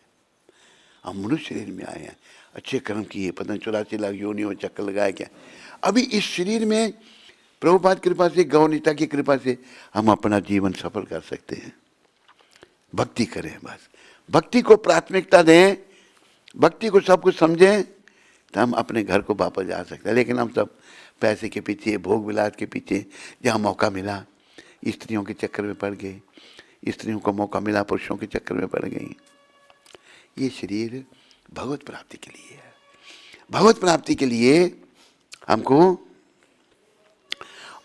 हम मनुष्य शरीर में आए हैं, अच्छे कर्म किए, पता 84 लाख योनियों चक्कर लगाया क्या, अभी इस शरीर में प्रभुपाद कृपा से, गौनीता की कृपा से हम अपना जीवन सफल कर सकते हैं। भक्ति करें, बस भक्ति को प्राथमिकता दें, भक्ति को सब कुछ समझें, तो हम अपने घर को वापस जा सकते हैं। लेकिन हम सब पैसे के पीछे, भोग विलास के पीछे, जहाँ मौका मिला स्त्रियों के चक्कर में पड़ गए, स्त्रियों को मौका मिला पुरुषों के चक्कर में पड़ गई। ये शरीर भगवत प्राप्ति के लिए है। भगवत प्राप्ति के लिए हमको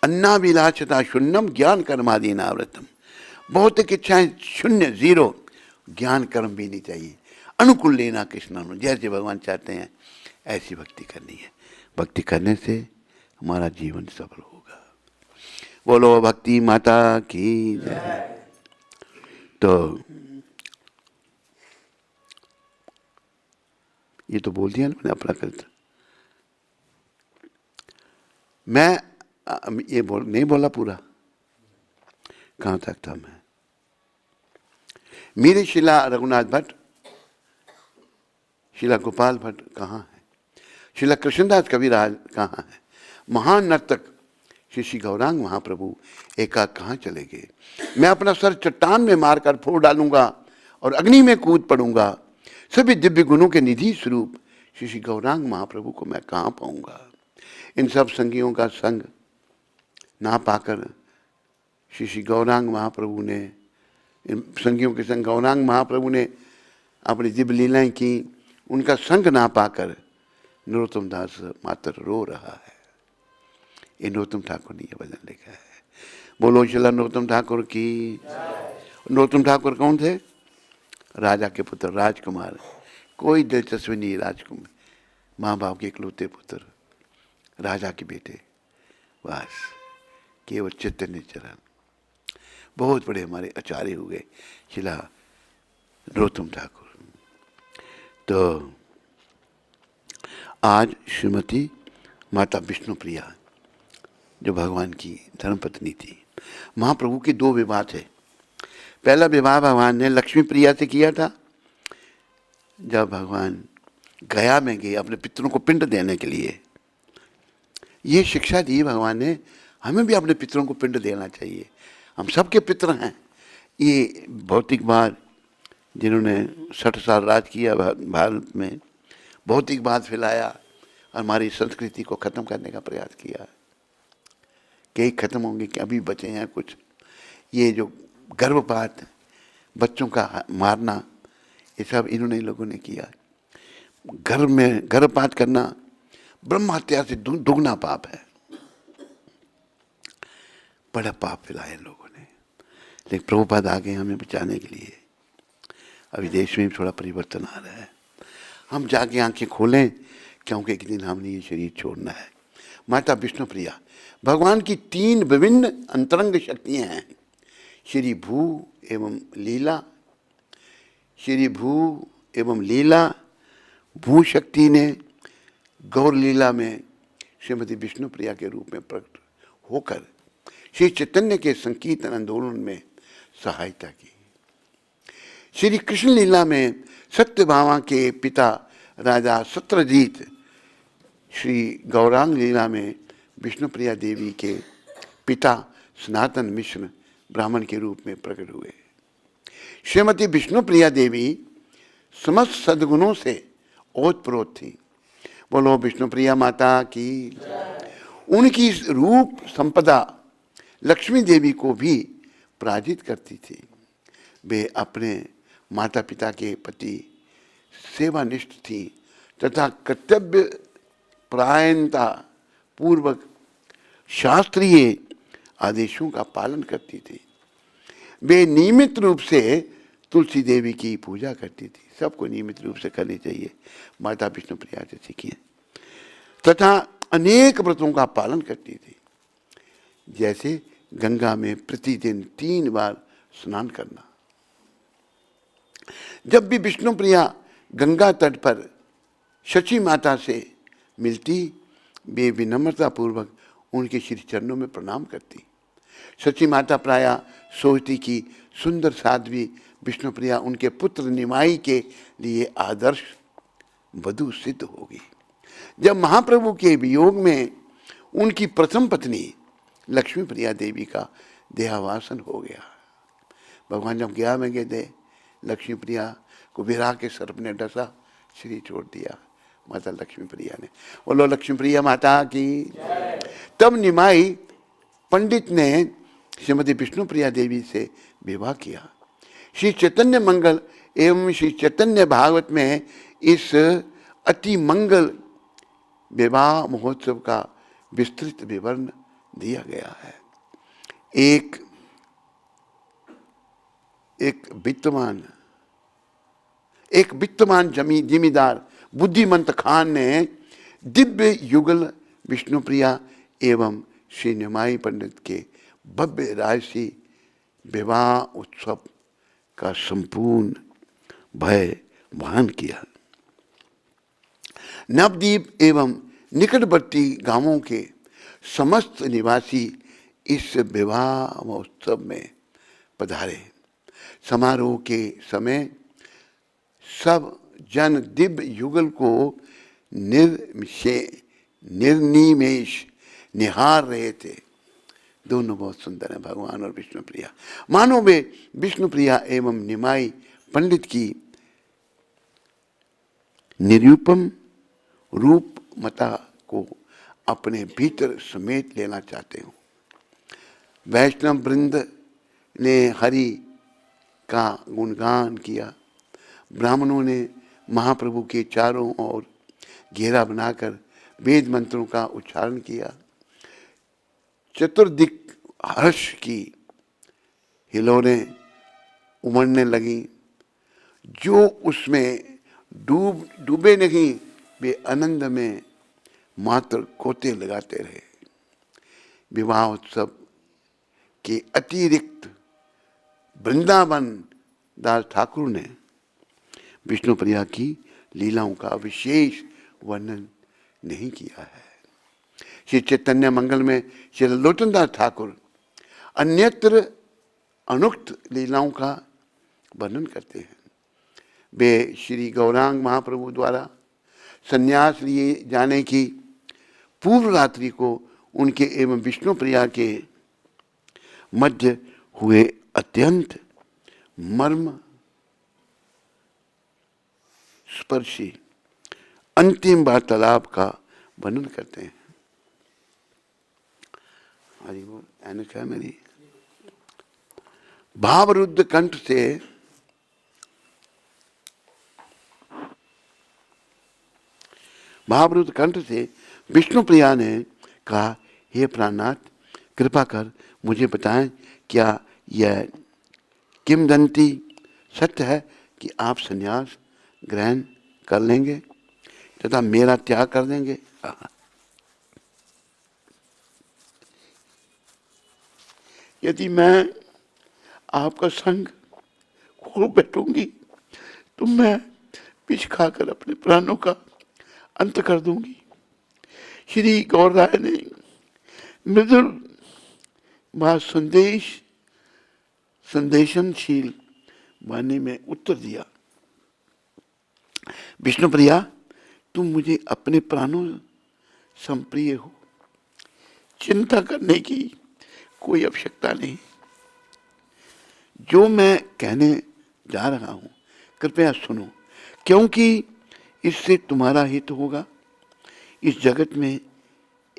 अन्नाभिलाषता शून्यम ज्ञान कर्मादीनावृतम, भौतिक इच्छाएं शून्य, जीरो, ज्ञान कर्म भी नहीं चाहिए। अनुकूल लेना कृष्ण, जैसे भगवान चाहते हैं ऐसी भक्ति करनी है। भक्ति करने से हमारा जीवन सफल होगा। बोलो भक्ति माता की जय। तो ये तो बोल दिया ना मैंने अपना कर्त। मैं ये नहीं बोला पूरा, कहाँ तक था मैं? मेरे शिला रघुनाथ भट्ट, शिला गोपाल भट्ट कहाँ है? शिला कृष्णदास कविराज कहाँ है? महान नर्तक श्री श्री गौरांग महाप्रभु एकाक कहाँ चले गए? मैं अपना सर चट्टान में मारकर फोड़ डालूंगा और अग्नि में कूद पड़ूंगा। सभी दिव्य गुणों के निधि स्वरूप श्री श्री गौरांग महाप्रभु को मैं कहाँ पाऊंगा? इन सब संगियों का संग ना पाकर श्री श्री गौरांग महाप्रभु ने, इन संगियों के संग गौरांग महाप्रभु ने अपनी दिव्य लीलाएं की। उनका संग ना पाकर नरोत्तम दास मात्र रो रहा है। ये नरोत्तम ठाकुर ने यह भजन लिखा है। बोलो श्रील नरोत्तम ठाकुर की। नरोत्तम ठाकुर कौन थे? राजा के पुत्र, राजकुमार। कोई दिलचस्पी नहीं राजकुमार, माँ बाप के इकलौते पुत्र, राजा के बेटे, बस केवल चैतन्य चरण। बहुत बड़े हमारे आचार्य हुए शिला नरोत्तम ठाकुर। तो आज श्रीमती माता विष्णुप्रिया जो भगवान की धर्मपत्नी थी, महाप्रभु के दो विवाह थे। पहला विवाह भगवान ने लक्ष्मी प्रिया से किया था, जब भगवान गया में गए अपने पितरों को पिंड देने के लिए। ये शिक्षा दी भगवान ने, हमें भी अपने पितरों को पिंड देना चाहिए। हम सबके पितर हैं। ये भौतिकवाद जिन्होंने 60 साल राज किया भारत में, भौतिकवाद फैलाया और हमारी संस्कृति को ख़त्म करने का प्रयास किया। कई खत्म होंगे कि अभी बचे हैं कुछ। ये जो गर्भपात, बच्चों का मारना, ये सब इन्होंने लोगों ने किया। गर्भ में गर्भपात करना ब्रह्म हत्या से दुगना पाप है। बड़ा पाप फैलाया इन लोगों ने। लेकिन प्रभुपाद आ गए हमें बचाने के लिए। अभी देश में भी थोड़ा परिवर्तन आ रहा है। हम जाके आंखें खोलें, क्योंकि एक दिन हमने ये शरीर छोड़ना है। माता विष्णुप्रिया भगवान की 3 विभिन्न अंतरंग शक्तियाँ हैं, श्री भू एवं लीला। श्री भू एवं लीला, भू शक्ति ने गौर लीला में श्रीमती विष्णुप्रिया के रूप में प्रकट होकर श्री चैतन्य के संकीर्तन आंदोलन में सहायता की। श्री कृष्ण लीला में सत्यभामा के पिता राजा सत्यजीत, श्री गौरांग लीला में विष्णुप्रिया देवी के पिता सनातन मिश्र ब्राह्मण के रूप में प्रकट हुए। श्रीमती विष्णुप्रिया देवी समस्त सद्गुणों से ओतप्रोत थी। बोलो विष्णुप्रिया माता की। उनकी रूप संपदा लक्ष्मी देवी को भी पराजित करती थी। वे अपने माता पिता के प्रति सेवानिष्ठ थी तथा कर्तव्य परायणता पूर्वक शास्त्रीय आदेशों का पालन करती थी। वे नियमित रूप से तुलसी देवी की पूजा करती थी। सबको नियमित रूप से करनी चाहिए, माता विष्णुप्रिया से सीखिए। तथा अनेक व्रतों का पालन करती थी, जैसे गंगा में प्रतिदिन 3 बार स्नान करना। जब भी विष्णुप्रिया गंगा तट पर शची माता से मिलती, वे विनम्रता पूर्वक उनके श्री चरणों में प्रणाम करती। शची माता प्रायः सोचती कि सुंदर साध्वी विष्णुप्रिया उनके पुत्र निमाई के लिए आदर्श वधू सिद्ध होगी। जब महाप्रभु के वियोग में उनकी प्रथम पत्नी लक्ष्मी प्रिया देवी का देहावासन हो गया, भगवान जब गया में गए थे, लक्ष्मी प्रिया को विरह के सर्प ने डसा, शरीर छोड़ दिया माता लक्ष्मी प्रिया ने। बोलो लक्ष्मी प्रिया माता की। तब निमाई पंडित ने श्रीमती विष्णु प्रिया देवी से विवाह किया। श्री चैतन्य मंगल एवं श्री चैतन्य भागवत में इस अति मंगल विवाह महोत्सव का विस्तृत विवरण दिया गया है। एक वित्तवान जमींदार बुद्धिमंत खान ने दिव्य युगल विष्णुप्रिया एवं श्री निमाई पंडित के भव्य राजसी विवाह उत्सव का संपूर्ण भय वहन किया। नवद्वीप एवं निकटवर्ती गांवों के समस्त निवासी इस विवाह महोत्सव में पधारे। समारोह के समय सब जन दिव्य युगल को निर्निमेष निहार रहे थे। दोनों बहुत सुंदर हैं, भगवान और विष्णुप्रिया। मानो वे विष्णुप्रिया एवं निमाई पंडित की निरूपम रूपमता को अपने भीतर समेट लेना चाहते हो। वैष्णव वृंद ने हरि का गुणगान किया। ब्राह्मणों ने महाप्रभु के चारों ओर घेरा बनाकर वेद मंत्रों का उच्चारण किया। चतुर्दिक हर्ष की हिलोरें उमड़ने लगी। जो उसमें डूबे नहीं, वे आनंद में मात्र कोते लगाते रहे। विवाह उत्सव के अतिरिक्त वृंदावन दास ठाकुर ने विष्णुप्रिया की लीलाओं का विशेष वर्णन नहीं किया है। श्री चैतन्य मंगल में श्री लोचनदास ठाकुर अन्यत्र अनुक्त लीलाओं का वर्णन करते हैं। वे श्री गौरांग महाप्रभु द्वारा संन्यास लिए जाने की पूर्व रात्रि को उनके एवं विष्णुप्रिया के मध्य हुए अत्यंत मर्म स्पर्शी अंतिम वार्तालाप का वर्णन करते हैं। हरि बोल। ऐनक है मेरी। भावरुद्ध कंठ से विष्णुप्रिया ने कहा, हे प्राणनाथ, कृपा कर मुझे बताएं, क्या यह किंवदंती सत्य है कि आप संन्यास ग्रहण कर लेंगे तथा मेरा त्याग कर देंगे? यदि मैं आपका संग खो बैठूंगी तो मैं विष खाकर अपने प्राणों का अंत कर दूंगी। श्री गौर राय ने मृदुल व संदेशनशील वाणी में उत्तर दिया, विष्णुप्रिया, तुम मुझे अपने प्राणों संप्रिय हो, चिंता करने की कोई आवश्यकता नहीं। जो मैं कहने जा रहा हूं कृपया सुनो, क्योंकि इससे तुम्हारा हित होगा। इस जगत में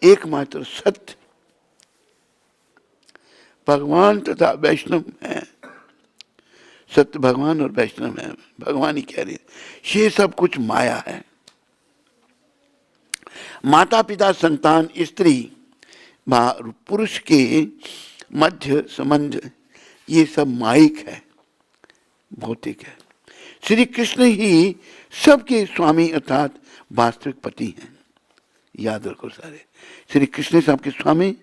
एकमात्र सत्य भगवान तथा वैष्णव है। सत्य भगवान और वैष्णव है, भगवान ही कह रहे, ये सब कुछ माया है। माता पिता संतान स्त्री व पुरुष के मध्य संबंध ये सब माइक है, भौतिक है। श्री कृष्ण ही सबके स्वामी अर्थात वास्तविक पति हैं। याद रखो सारे, श्री कृष्ण सबके स्वामी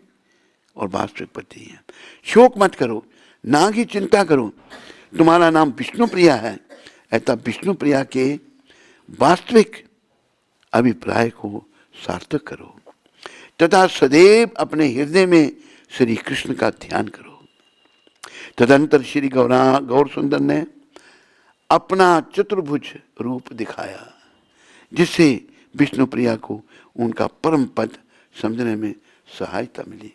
और वास्तविक पति हैं। शोक मत करो, ना ही चिंता करो, तुम्हारा नाम विष्णुप्रिया है, ऐसा विष्णुप्रिया के वास्तविक अभिप्राय को सार्थक करो तथा सदैव अपने हृदय में श्री कृष्ण का ध्यान करो। तदंतर श्री गौर सुंदर ने अपना चतुर्भुज रूप दिखाया, जिससे विष्णु प्रिया को उनका परम पद समझने में सहायता मिली।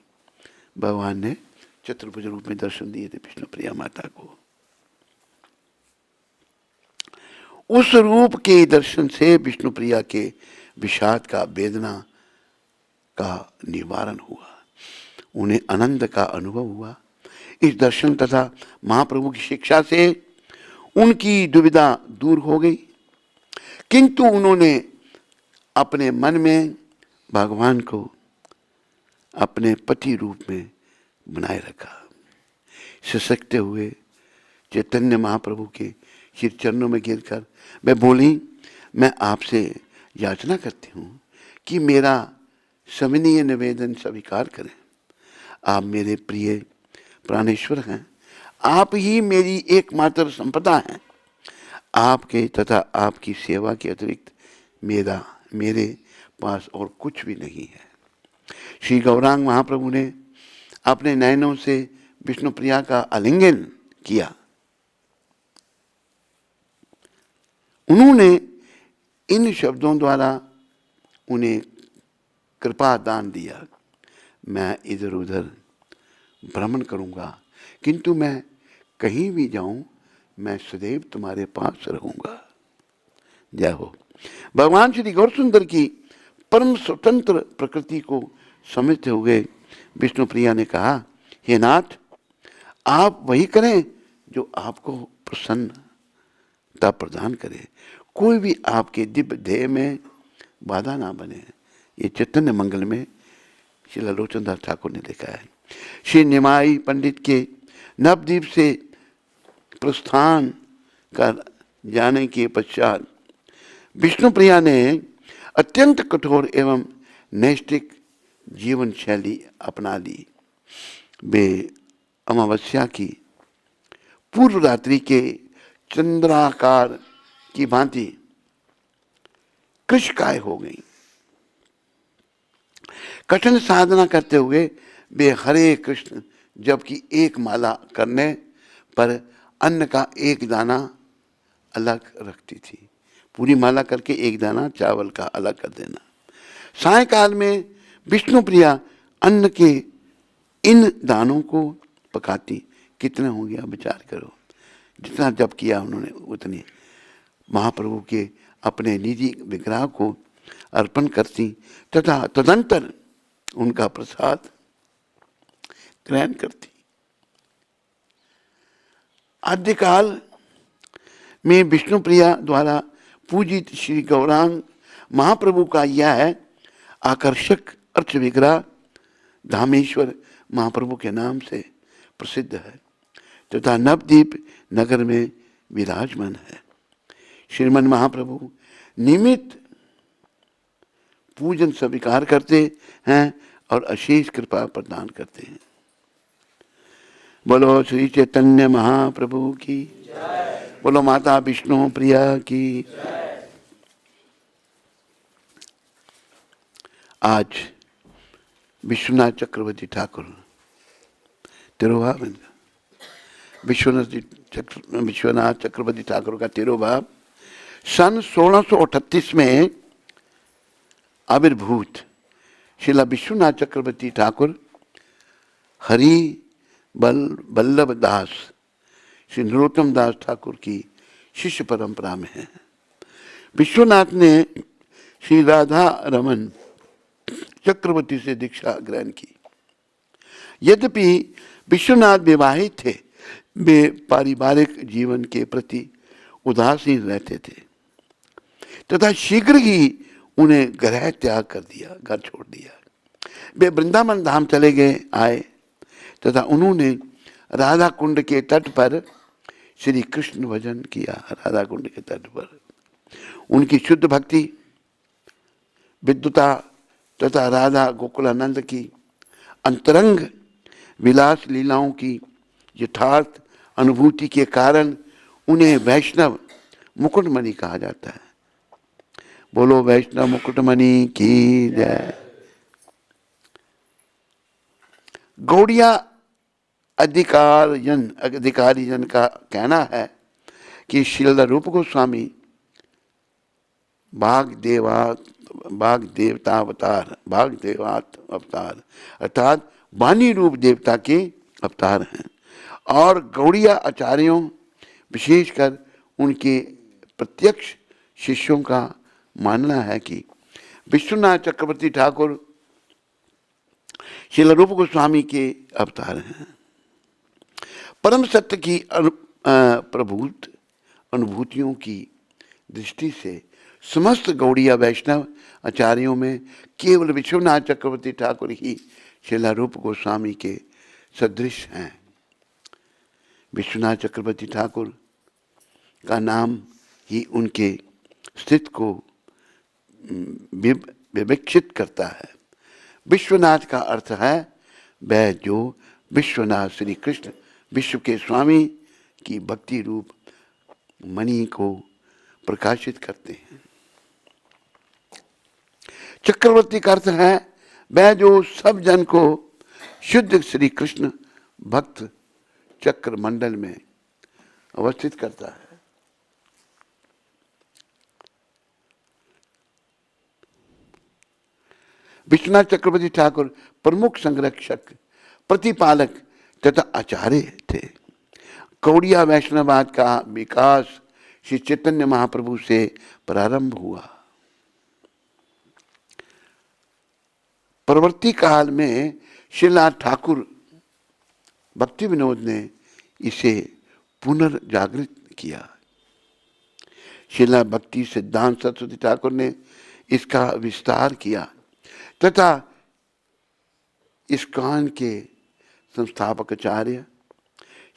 भगवान ने चतुर्भुज रूप में दर्शन दिए थे विष्णु प्रिया माता को। उस रूप के दर्शन से विष्णु प्रिया के विषाद का, वेदना का निवारण हुआ, उन्हें आनंद का अनुभव हुआ। इस दर्शन तथा महाप्रभु की शिक्षा से उनकी दुविधा दूर हो गई, किंतु उन्होंने अपने मन में भगवान को अपने पति रूप में बनाए रखा। सशक्ते हुए चैतन्य महाप्रभु के श्री चरणों में गिरकर मैं बोली, मैं आपसे याचना करती हूँ कि मेरा सविनीय निवेदन स्वीकार करें। आप मेरे प्रिय प्राणेश्वर हैं, आप ही मेरी एकमात्र संपदा हैं। आपके तथा आपकी सेवा के अतिरिक्त मेरे पास और कुछ भी नहीं है। श्री गौरांग महाप्रभु ने अपने नयनों से विष्णु प्रिया का आलिंगन किया। उन्होंने इन शब्दों द्वारा उन्हें कृपा दान दिया, मैं इधर उधर भ्रमण करूंगा, किंतु मैं कहीं भी जाऊं मैं सदैव तुम्हारे पास रहूंगा। जय हो। भगवान श्री गौर सुंदर की परम स्वतंत्र प्रकृति को समझते हुए विष्णु प्रिया ने कहा, हे नाथ, आप वही करें जो आपको प्रसन्नता प्रदान करे, कोई भी आपके दिव्य ध्येय में बाधा ना बने। ये चैतन्य मंगल में श्री लोचन दास ठाकुर ने लिखा है। श्री निमाई पंडित के नवद्वीप से प्रस्थान कर जाने के पश्चात विष्णु प्रिया ने अत्यंत कठोर एवं नैष्ठिक जीवन शैली अपना ली। वे अमावस्या की पूर्व रात्रि के चंद्राकार की भांति कृशकाय हो गई। कठिन साधना करते हुए वे हरे कृष्ण जबकि एक माला करने पर अन्न का एक दाना अलग रखती थी। पूरी माला करके एक दाना चावल का अलग कर देना। सायंकाल में विष्णु प्रिया अन्न के इन दानों को पकाती। कितने हो गया विचार करो, जितना जप किया उन्होंने उतनी महाप्रभु के अपने निजी विग्रह को अर्पण करती तथा तदंतर उनका प्रसाद ग्रहण करती। आद्यकाल में विष्णु प्रिया द्वारा पूजित श्री गौरांग महाप्रभु का यह है आकर्षक अर्थ विग्रह धामेश्वर महाप्रभु के नाम से प्रसिद्ध है तथा नवद्वीप नगर में विराजमान है। श्रीमन महाप्रभु नियमित पूजन स्वीकार करते हैं और अशेष कृपा प्रदान करते हैं। बोलो श्री चैतन्य महाप्रभु की, बोलो माता विष्णु प्रिया की। आज विश्वनाथ चक्रवर्ती ठाकुर तिरुभाव, विश्वनाथ चक्रवर्ती ठाकुर का तिरुभाव सन 1638 में आविर्भूत श्रीला विश्वनाथ चक्रवर्ती ठाकुर हरि बल्लभ दास श्री नरोत्तम दास ठाकुर की शिष्य परंपरा में है। विश्वनाथ ने श्री राधा रमन चक्रवर्ती से दीक्षा ग्रहण की। यद्यपि विश्वनाथ विवाहित थे, वे पारिवारिक जीवन के प्रति उदासीन रहते थे तथा शीघ्र ही उन्हें गृह त्याग कर दिया, घर छोड़ दिया। वे वृंदावन धाम चले गए आए तथा उन्होंने राधा कुंड के तट पर श्री कृष्ण भजन किया। राधा कुंड के तट पर उनकी शुद्ध भक्ति, विद्युता तथा राधा गोकुलानंद की अंतरंग विलास लीलाओं की यथार्थ अनुभूति के कारण उन्हें वैष्णव मुकुटमणि कहा जाता है। बोलो वैष्णव मुकुटमणि की जय। गौड़िया अधिकारीजन का कहना है कि श्रील रूप गोस्वामी बाघ देवता अवतार अर्थात वाणी रूप देवता के अवतार हैं। और गौड़िया आचार्यों विशेषकर उनके प्रत्यक्ष शिष्यों का मानना है कि विश्वनाथ चक्रवर्ती ठाकुर श्रील रूप गोस्वामी के अवतार हैं। परम सत्य की अनुभूतियों की दृष्टि से समस्त गौड़िया वैष्णव आचार्यों में केवल विश्वनाथ चक्रवर्ती ठाकुर ही श्रील रूप गोस्वामी के सदृश हैं। विश्वनाथ चक्रवर्ती ठाकुर का नाम ही उनके स्थिति को विवेक्षित करता है। विश्वनाथ का अर्थ है वह जो विश्वनाथ श्री कृष्ण विश्व के स्वामी की भक्ति रूप मणि को प्रकाशित करते हैं। चक्रवर्ती का अर्थ है वह जो सब जन को शुद्ध श्री कृष्ण भक्त चक्र मंडल में अवस्थित करता है। विश्वनाथ चक्रवर्ती ठाकुर प्रमुख संरक्षक, प्रतिपालक तथा आचार्य थे। गौड़िया वैष्णववाद का विकास श्री चैतन्य महाप्रभु से प्रारंभ हुआ। परवर्ती काल में श्रीनाथ ठाकुर भक्ति विनोद ने इसे पुनर्जागृत किया। श्रीला भक्ति सिद्धांत सरस्वती ठाकुर ने इसका विस्तार किया तथा इस्कॉन के संस्थापक आचार्य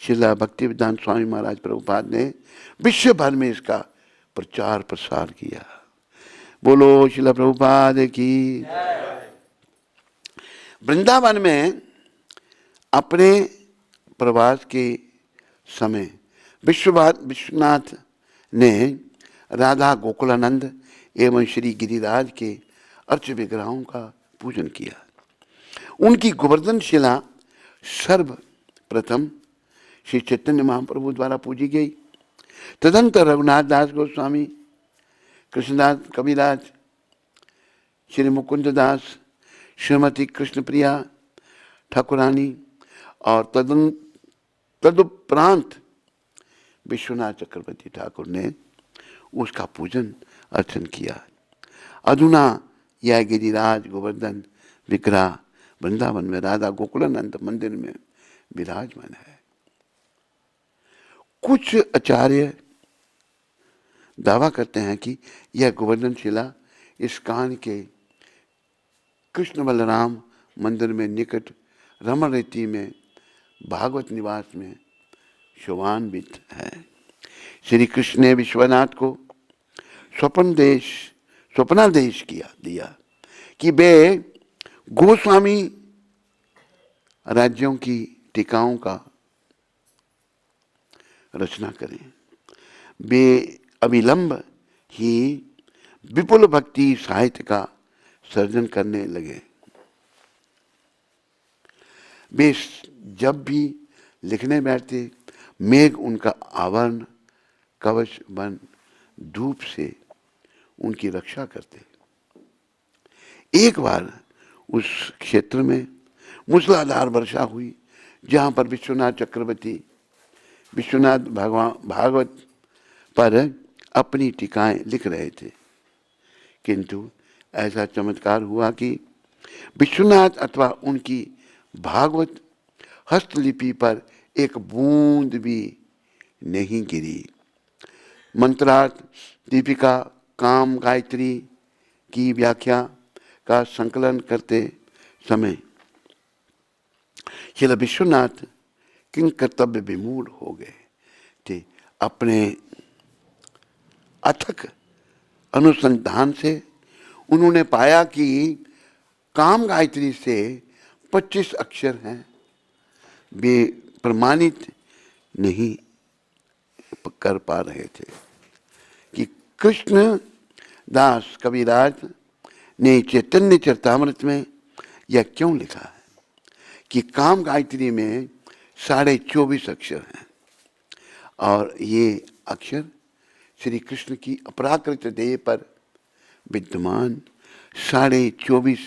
श्रीला भक्ति वेदांत स्वामी महाराज प्रभुपाद ने विश्व भर में इसका प्रचार प्रसार किया। बोलो श्रीला प्रभुपाद की। वृंदावन में अपने प्रवास के समय विश्वनाथ ने राधा गोकुलानंद एवं श्री गिरिराज के अर्च विग्रहों का पूजन किया। उनकी गोवर्धन शिला सर्वप्रथम श्री चैतन्य महाप्रभु द्वारा पूजी गई। तदंतर रघुनाथ दास गोस्वामी, कृष्णदास कविराज, श्री मुकुंद दास, श्रीमती कृष्णप्रिया ठाकुरानी और तदुपरांत विश्वनाथ चक्रवर्ती ठाकुर ने उसका पूजन अर्चन किया। अधुना यह गिरिराज गोवर्धन विग्रह वृंदावन में राधा गोकुलानंद मंदिर में विराजमान है। कुछ आचार्य दावा करते हैं कि यह गोवर्धन शिला इस्कॉन के कृष्ण बलराम मंदिर में निकट रमण रीति में भागवत निवास में शोभान्वित है। श्री कृष्ण ने विश्वनाथ को स्वप्नादेश दिया कि वे गोस्वामी राज्यों की टीकाओं का रचना करें। वे अविलंब ही विपुल भक्ति साहित्य का सर्जन करने लगे। वे जब भी लिखने बैठते मेघ उनका आवरण कवच बन धूप से उनकी रक्षा करते। एक बार उस क्षेत्र में मूसलाधार वर्षा हुई जहाँ पर विश्वनाथ भागवत पर अपनी टीकाएं लिख रहे थे। किंतु ऐसा चमत्कार हुआ कि विश्वनाथ अथवा उनकी भागवत हस्तलिपि पर एक बूंद भी नहीं गिरी। मंत्रार्थ दीपिका काम गायत्री की व्याख्या का संकलन करते समय श्री विश्वनाथ किंग कर्तव्य विमूढ़ हो गए थे। अपने अथक अनुसंधान से उन्होंने पाया कि काम गायत्री से 25 अक्षर हैं। वे प्रमाणित नहीं कर पा रहे थे कि कृष्ण दास कविराज ने चैतन्य चरितामृत में यह क्यों लिखा है कि काम गायत्री में 24.5 अक्षर हैं और ये अक्षर श्री कृष्ण की अपराकृत देह पर विद्यमान 24.5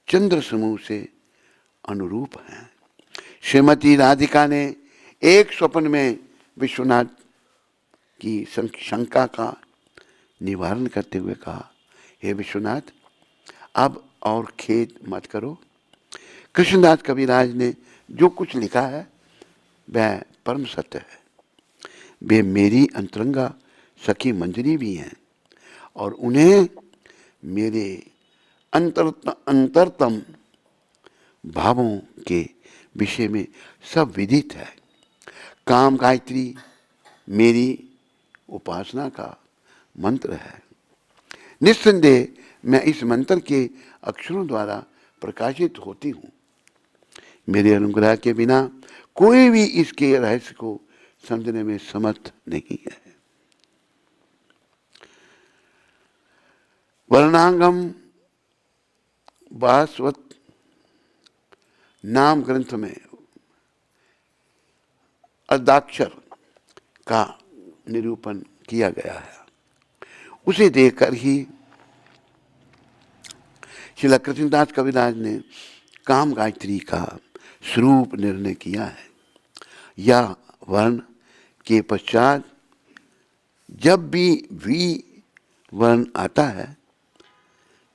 चंद्र समूह से अनुरूप हैं। श्रीमती राधिका ने एक स्वप्न में विश्वनाथ की शंका का निवारण करते हुए कहा, हे विश्वनाथ, अब और खेद मत करो। कृष्णदास कविराज ने जो कुछ लिखा है वह परम सत्य है। वे मेरी अंतरंगा सखी मंजरी भी हैं और उन्हें मेरे अंतरतम भावों के विषय में सब विदित है। काम गायत्री मेरी उपासना का मंत्र है। निस्संदेह मैं इस मंत्र के अक्षरों द्वारा प्रकाशित होती हूँ। मेरे अनुग्रह के बिना कोई भी इसके रहस्य को समझने में समर्थ नहीं है। वर्णांगम भास्वत नाम ग्रंथ में अर्धाक्षर का निरूपण किया गया है। उसे देखकर ही श्रील कृष्णदास कविराज ने काम गायत्री का स्वरूप निर्णय किया है। यह वर्ण के पश्चात जब भी वी वर्ण आता है,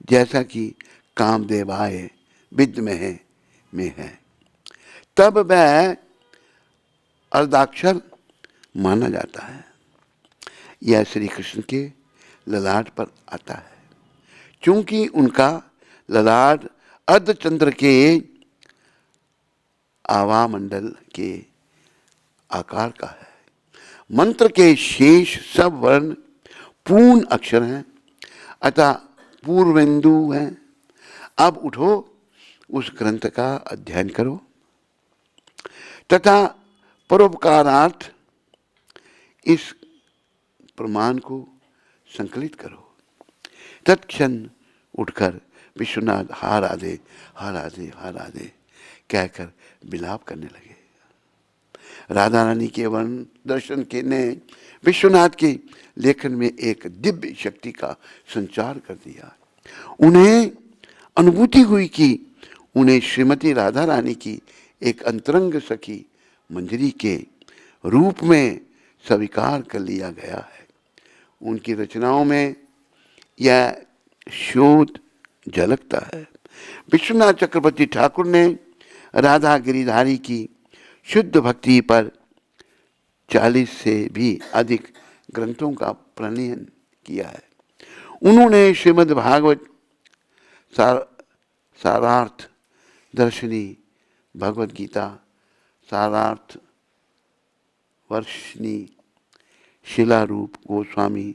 जैसा कि कामदेवाय विद्महे में है, तब वह अर्धाक्षर माना जाता है। यह श्री कृष्ण के ललाट पर आता है। चूंकि उनका ललाट अर्धचंद्र के आवामंडल के आकार का है। मंत्र के शेष सब वर्ण पूर्ण अक्षर हैं, अतः पूर्वेंदु हैं। अब उठो, उस ग्रंथ का अध्ययन करो तथा परोपकारार्थ इस प्रमाण को संकलित करो। तत्क्षण उठकर विश्वनाथ हा राधे हा राधे हा राधे कहकर विलाप करने लगे। राधा रानी के वर्ण दर्शन के ने विश्वनाथ के लेखन में एक दिव्य शक्ति का संचार कर दिया। उन्हें अनुभूति हुई कि उन्हें श्रीमती राधा रानी की एक अंतरंग सखी मंजरी के रूप में स्वीकार कर लिया गया है। उनकी रचनाओं में यह शोध झलकता है। विश्वनाथ चक्रवर्ती ठाकुर ने राधा गिरिधारी की शुद्ध भक्ति पर 40 से भी अधिक ग्रंथों का प्रणयन किया है। उन्होंने श्रीमद् भागवत सारार्थ दर्शनी, भगवद गीता सारार्थ वर्षिणी, शिलारूप गोस्वामी,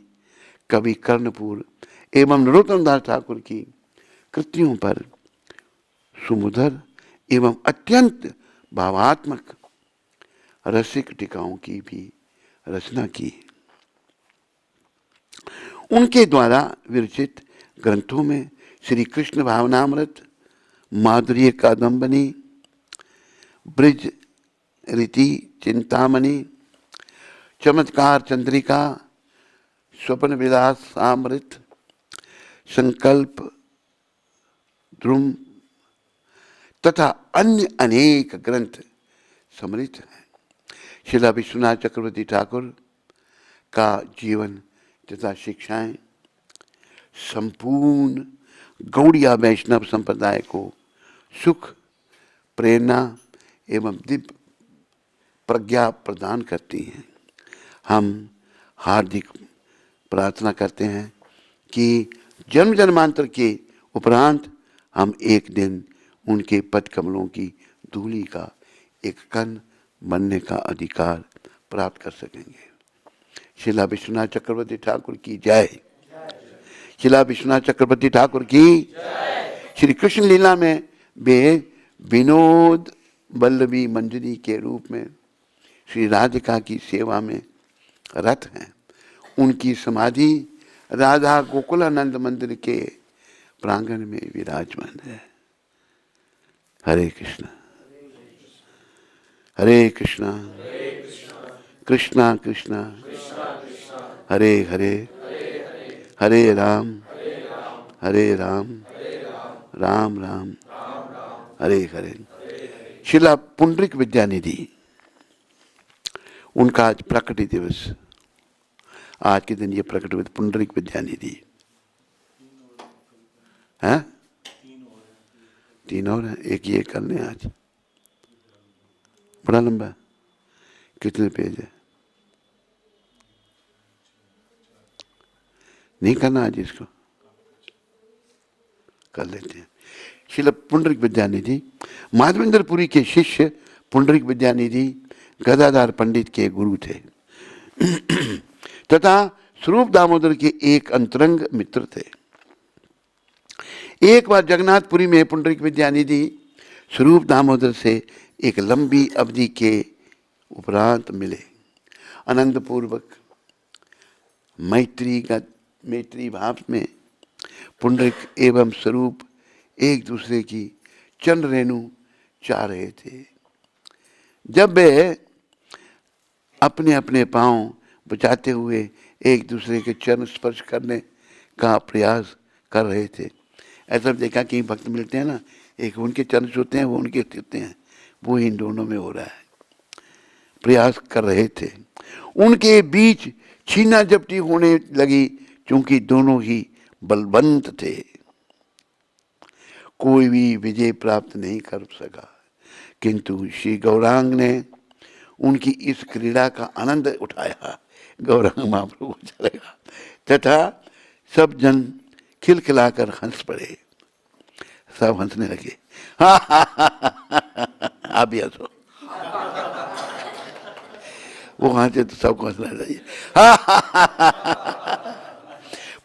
कवि कर्णपुर एवं नरोत्तम दास ठाकुर की कृतियों पर सुमधुर एवं अत्यंत भावात्मक रसिक टीकाओं की भी रचना की। उनके द्वारा विरचित ग्रंथों में श्री कृष्ण भावनामृत, माधुर्य कादम्बनी, ब्रिज रीति चिंतामणि, चमत्कार चंद्रिका, स्वप्न विलास अमृत, संकल्प ध्रुम तथा अन्य अनेक ग्रंथ सम्मिलित हैं। श्रील विश्वनाथ चक्रवर्ती ठाकुर का जीवन तथा शिक्षाएं संपूर्ण गौड़िया वैष्णव संप्रदाय को सुख, प्रेरणा एवं दिव्य प्रज्ञा प्रदान करती हैं। हम हार्दिक प्रार्थना करते हैं कि जन्म जन्मांतर के उपरांत हम एक दिन उनके पद कमलों की धूलि का एक कण बनने का अधिकार प्राप्त कर सकेंगे। श्रील विश्वनाथ चक्रवर्ती ठाकुर की जय। श्रील विश्वनाथ चक्रवर्ती ठाकुर की। श्री कृष्ण लीला में वे विनोद वल्लभी मंजरी के रूप में श्री राधिका की सेवा में रत हैं। उनकी समाधि राधा गोकुलानंद मंदिर के प्रांगण में विराजमान है। हरे कृष्णा हरे कृष्णा कृष्णा कृष्णा हरे हरे हरे राम राम राम हरे हरे। शिला पुंडरीक विद्यानिधि, उनका आज प्रकटी दिवस, आज के दिन ये प्रकट हुए पुंडरीक विद्यानिधि हैं। 3 और हैं, एक ये कर लें आज, बड़ा लंबा है। कितने पेज है? नहीं करना आज इसको, कर लेते हैं। शिला पुंडरीक विद्यानिधि माधवेंद्रपुरी के शिष्य पुंडरीक विद्यानिधि गदाधर पंडित के गुरु थे तथा स्वरूप दामोदर के एक अंतरंग मित्र थे। एक बार जगन्नाथपुरी में पुंडरीक विद्यानिधि स्वरूप दामोदर से एक लंबी अवधि के उपरांत मिले। आनंद पूर्वक मैत्री भाव में पुंडरीक एवं स्वरूप एक दूसरे की चरण रेणु चाह रहे थे। जब वे अपने अपने पांव बचाते हुए एक दूसरे के चरण स्पर्श करने का प्रयास कर रहे थे, ऐसा देखा कि भक्त मिलते हैं ना, एक उनके चरण छूते हैं, वो उनके छूते हैं, वो इन दोनों में हो रहा है, प्रयास कर रहे थे। उनके बीच छीना झपटी होने लगी, क्योंकि दोनों ही बलवंत थे। कोई भी विजय प्राप्त नहीं कर सका, किंतु श्री गौरांग ने उनकी इस क्रीड़ा का आनंद उठाया। गौरांग महाप्रभु चलेगा तथा सब जन खिलखिलाकर हंस पड़े, सब हंसने लगे। आप भी हंसो, वो हंसे तो सबको हंसना चाहिए।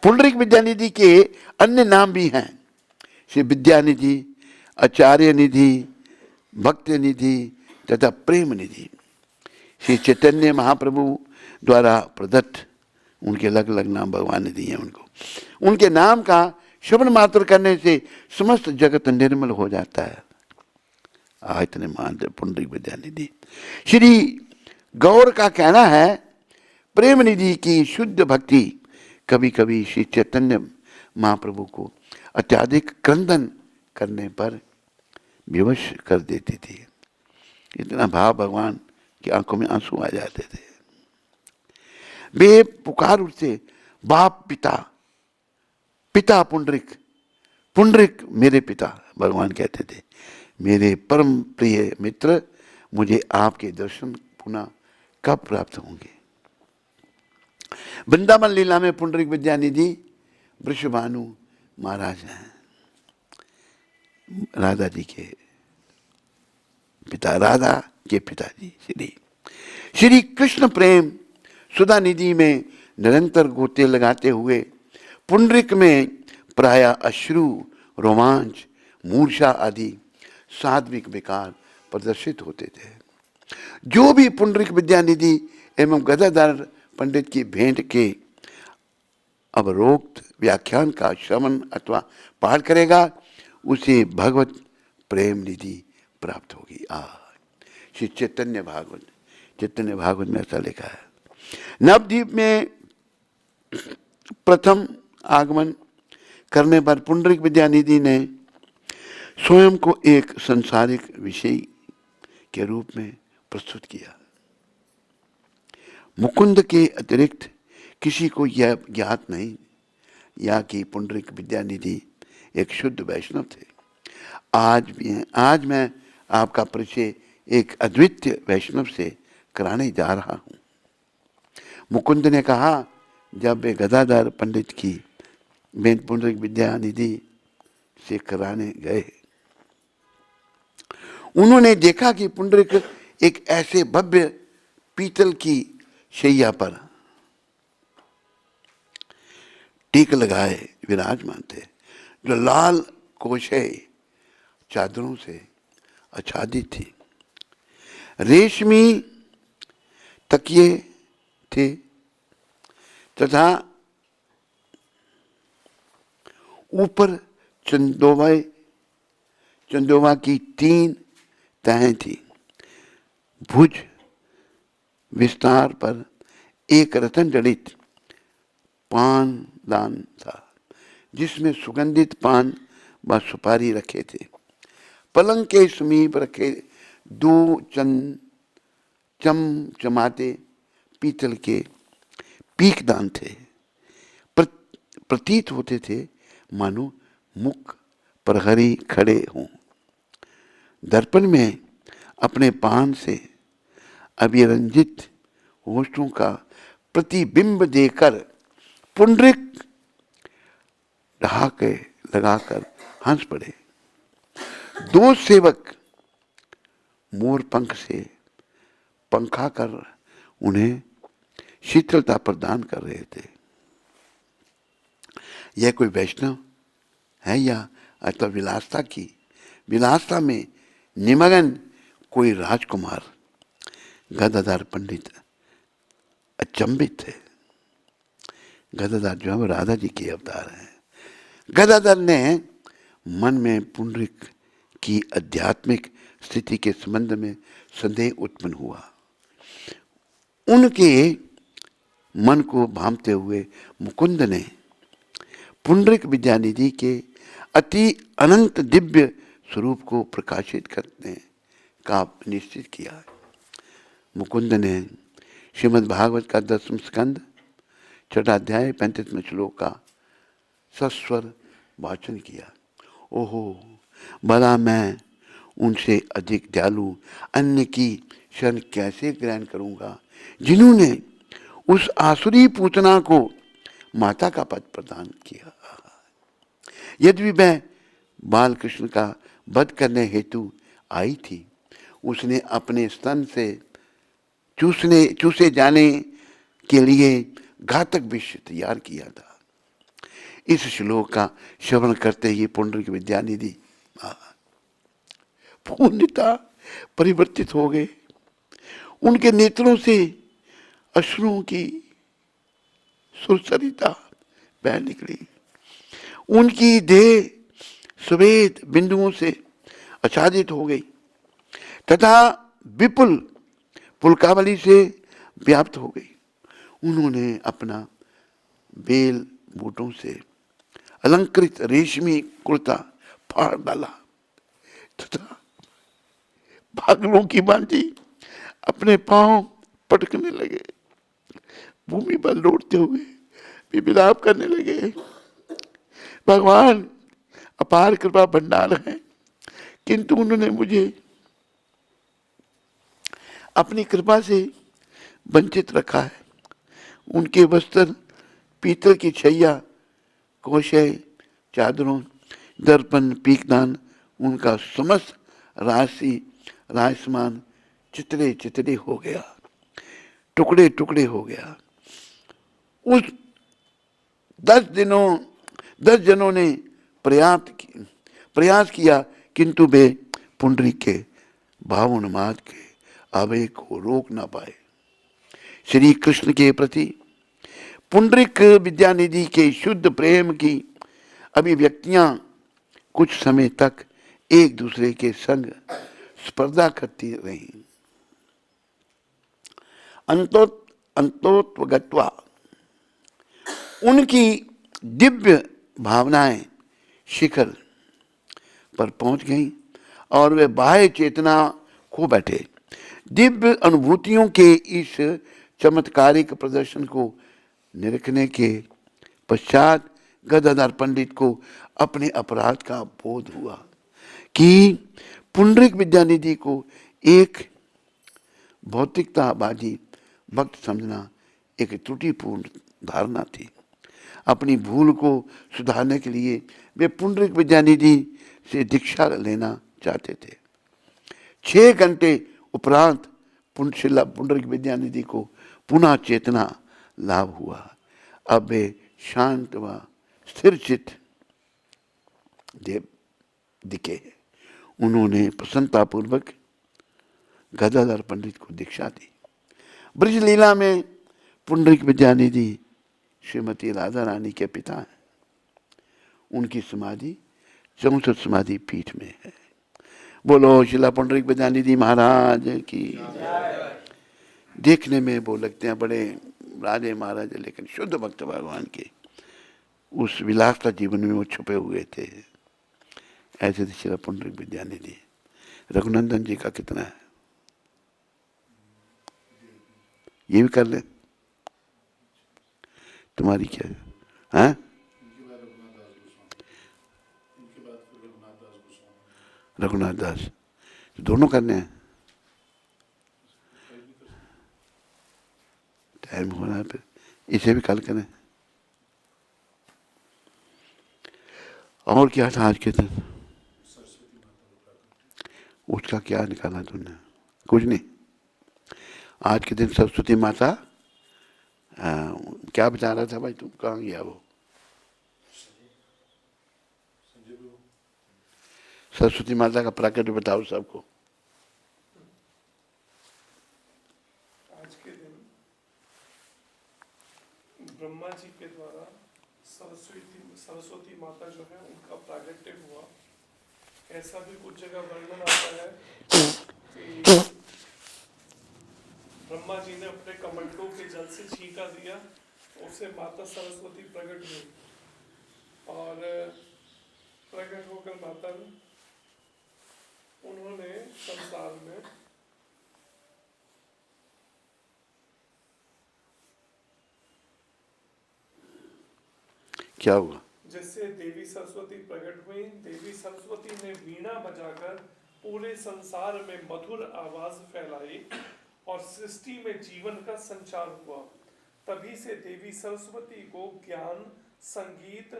पुंडरीक विद्यानिधि के अन्य नाम भी हैं, श्री विद्यानिधि, आचार्य निधि, भक्त निधि तथा प्रेम निधि। श्री चैतन्य महाप्रभु द्वारा प्रदत्त उनके अलग अलग नाम भगवान ने दिए हैं उनको। उनके नाम का श्रवण मात्र करने से समस्त जगत निर्मल हो जाता है। इतने मानते पुंडरीक विद्यानिधि। श्री गौर का कहना है, प्रेम निधि की शुद्ध भक्ति कभी कभी श्री चैतन्य महाप्रभु को अत्याधिक क्रंदन करने पर विवश कर देती थी। इतना भाव भगवान की आंखों में आंसू आ जाते थे। वे पुकार उठते, बाप पिता, पिता पुंडरीक, पुंडरीक मेरे पिता। भगवान कहते थे, मेरे परम प्रिय मित्र, मुझे आपके दर्शन पुनः कब प्राप्त होंगे। वृंदावन लीला में पुंडरीक विद्यानिधि वृषभानु महाराज हैं, राधा जी के पिता, राधा के पिताजी श्री कृष्ण प्रेम सुधा निधि में निरंतर गोते लगाते हुए पुंडरीक में प्राय अश्रु, रोमांच, मूर्छा आदि सात्विक विकार प्रदर्शित होते थे। जो भी पुंडरीक विद्यानिधि एवं गदाधर पंडित की भेंट के अवरोक्त व्याख्यान का श्रवण अथवा पाठ करेगा, उसे भगवत प्रेम निधि प्राप्त होगी। श्री चैतन्य भागवत में ऐसा लिखा है। नवद्वीप में प्रथम आगमन करने पर पुंडरीक विद्यानिधि ने स्वयं को एक संसारिक विषय के रूप में प्रस्तुत किया। मुकुंद के अतिरिक्त किसी को यह ज्ञात नहीं या कि पुंडरीक विद्यानिधि एक शुद्ध वैष्णव थे। आज भी हैं। आज मैं आपका परिचय एक अद्वितीय वैष्णव से कराने जा रहा हूं। मुकुंद ने कहा, जब वे गदाधर पंडित की भेंट पुंडरीक विद्यानिधि से कराने गए, उन्होंने देखा कि पुंडरीक एक ऐसे भव्य पीतल की शैया पर टीक लगाए विराजमान थे, जो लाल कोशे चादरों से आच्छादित थी। रेशमी तकिए थे तथा ऊपर चंदोवा की 3 तहें थी। भुज विस्तार पर एक रतन जड़ित पान दान था, जिसमें सुगंधित पान व सुपारी रखे थे। पलंग के समीप रखे 2 चमचमाते पीतल के पीकदान थे। प्रतीत होते थे मानो मुख प्रहरी खड़े हों। दर्पण में अपने पान से अभिरंजित होठों का प्रतिबिंब देकर पुंडरीक ढहाके लगाकर हंस पड़े। 2 सेवक मोर पंख से पंखा कर उन्हें शीतलता प्रदान कर रहे थे। यह कोई वैष्णव है या अथवा विलासता में निमग्न कोई राजकुमार? गदाधर पंडित अचंभित थे। गदाधर जो है राधा जी के अवतार हैं। गदाधर ने मन में पुंडरीक की आध्यात्मिक स्थिति के संबंध में संदेह उत्पन्न हुआ। उनके मन को भांपते हुए मुकुंद ने पुंडरीक विद्यानिधि के अति अनंत दिव्य स्वरूप को प्रकाशित करने का निश्चित किया। मुकुंद ने श्रीमद् भागवत का 10वां स्कंद 6वां अध्याय 35वें श्लोक का सस्वर वाचन किया। ओहो, भला मैं उनसे अधिक दयालु अन्य की शरण कैसे ग्रहण करूंगा, जिन्होंने उस आसुरी पूतना को माता का पद प्रदान किया। यद्यपि मैं बाल कृष्ण का वध करने हेतु आई थी, उसने अपने स्तन से चूसे जाने के लिए घातक विष तैयार किया था। इस श्लोक का श्रवण करते ही पुंडरीक विद्यानिधि पूर्णतः परिवर्तित हो गए। उनके नेत्रों से अश्रुओं की सुरसरिता बह निकली। उनकी देह सफेद बिंदुओं से आच्छादित हो गई तथा विपुल पुलकावली से व्याप्त हो गई। उन्होंने अपना बेल बूटों से अलंकृत रेशमी कुर्ता फाड़ डाला तथा पागलों की भांति अपने पांव पटकने लगे। भूमि पर लौटते हुए भी विलाप करने लगे। भगवान अपार कृपा भंडार है, किंतु उन्होंने मुझे अपनी कृपा से वंचित रखा है। उनके वस्त्र पीतल की छैया, कोशय, चादरों, दर्पण, पीकदान, उनका समस्त राजसमान चितरे चितरे हो गया, टुकड़े टुकड़े हो गया। उस 10 जनों ने प्रयास किया, किंतु वे पुंडरीक के भावोन्माद के आवेग को रोक ना पाए। श्री कृष्ण के प्रति पुंडरीक विद्यानिधि के शुद्ध प्रेम की अभिव्यक्तियां कुछ समय तक एक दूसरे के संग स्पर्धा करती रही। अंतोत्वगत्वा उनकी दिव्य भावनाएं शिखर पर पहुंच गईं और वे बाह्य चेतना खो बैठे। दिव्य अनुभूतियों के इस चमत्कारिक प्रदर्शन को निरखने के पश्चात गदाधर पंडित को अपने अपराध का बोध हुआ कि पुंडरीक विद्यानिधि को एक भौतिकतावादी भक्त समझना एक त्रुटिपूर्ण धारणा थी। अपनी भूल को सुधारने के लिए वे पुंडरीक विद्यानिधि से दीक्षा लेना चाहते थे। 6 घंटे उपरांत पुंडरीक विद्यानिधि को पुनः चेतना लाभ हुआ। अब वे शांत व स्थिर चित्त दिखे। उन्होंने प्रसन्नतापूर्वक गदाधर पंडित को दीक्षा दी। ब्रज लीला में पुंडरीक विद्यानिधि श्रीमती राधा रानी के पिता हैं। उनकी समाधि 64 समाधि पीठ में है। बोलो श्रीला पुंडरीक विद्यानिधि महाराज की। देखने में वो लगते हैं बड़े राजे महाराजे, लेकिन शुद्ध भक्त भगवान के उस विलासता जीवन में वो छुपे हुए थे। ऐसे थे श्री पुंडरीक विद्यानिधि। रघुनंदन जी का कितना है, ये भी कर ले, तुम्हारी क्या है? हाँ? रघुनाथ दास, तो दोनों करने हैं। टाइम हो रहा है, फिर इसे भी कल करें। और क्या था आज के दिन? उसका क्या निकाला तुमने? कुछ नहीं। आज के दिन सरस्वती माता क्या बता रहा था भाई, तुम कहाँ गया वो? सरस्वती माता का प्रकट बताओ सबको। आज के दिन ब्रह्मा जी के द्वारा सरस्वती माता जो है उनका प्रागट्य हुआ। ऐसा भी कुछ जगह वर्णन आता है कि ब्रह्मा जी ने अपने कमंडलों के जल से छींका दिया, उससे माता सरस्वती प्रकट हुई और प्रकट होकर माता उन्होंने संसार में क्या हुआ? जिससे देवी सरस्वती प्रकट हुई। देवी सरस्वती ने वीणा बजाकर पूरे संसार में मधुर आवाज फैलाई और सृष्टि में जीवन का संचार हुआ। तभी से देवी सरस्वती को ज्ञान, संगीत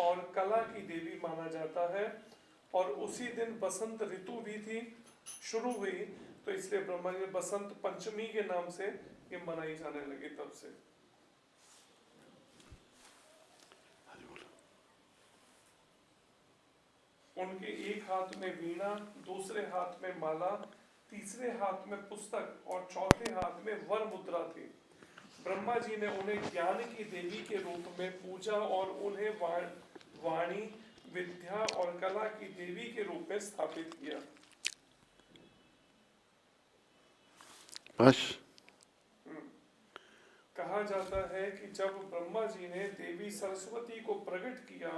और कला की देवी माना जाता है। और उसी दिन बसंत ऋतु भी थी, शुरू हुई, तो इसलिए ब्रह्मा जी ने बसंत पंचमी के नाम से ये मनाई जाने लगी। तब से उनके एक हाथ में वीणा, दूसरे हाथ में माला, तीसरे हाथ में पुस्तक और चौथे हाथ में वर मुद्रा थी। ब्रह्मा जी ने उन्हें ज्ञान की देवी के रूप में पूजा और उन्हें वाणी, विद्या और कला की देवी के रूप में स्थापित किया। बस कहा जाता है कि जब ब्रह्मा जी ने देवी सरस्वती को प्रकट किया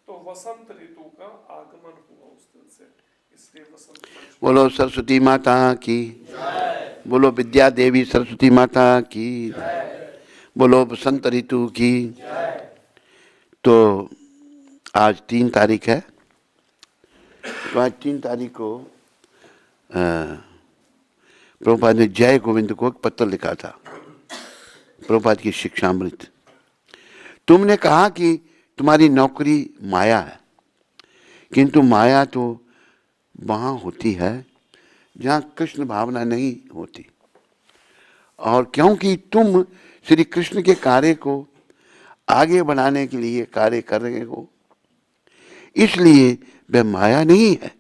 तो वसंत ऋतु का आगमन हुआ उस दिन से, इसलिए वसंत पंचमी। बोलो सरस्वती माता की, बोलो विद्या देवी सरस्वती माता की, बोलो बसंत ऋतु की। तो आज 3 तारीख है, तो आज 3 तारीख को प्रभुपाद ने जय गोविंद को एक पत्र लिखा था, प्रभुपाद की शिक्षामृत। तुमने कहा कि तुम्हारी नौकरी माया है, किंतु माया तो वहाँ होती है जहाँ कृष्ण भावना नहीं होती। और क्योंकि तुम श्री कृष्ण के कार्य को आगे बढ़ाने के लिए कार्य कर रहे हो, इसलिए वह माया नहीं है।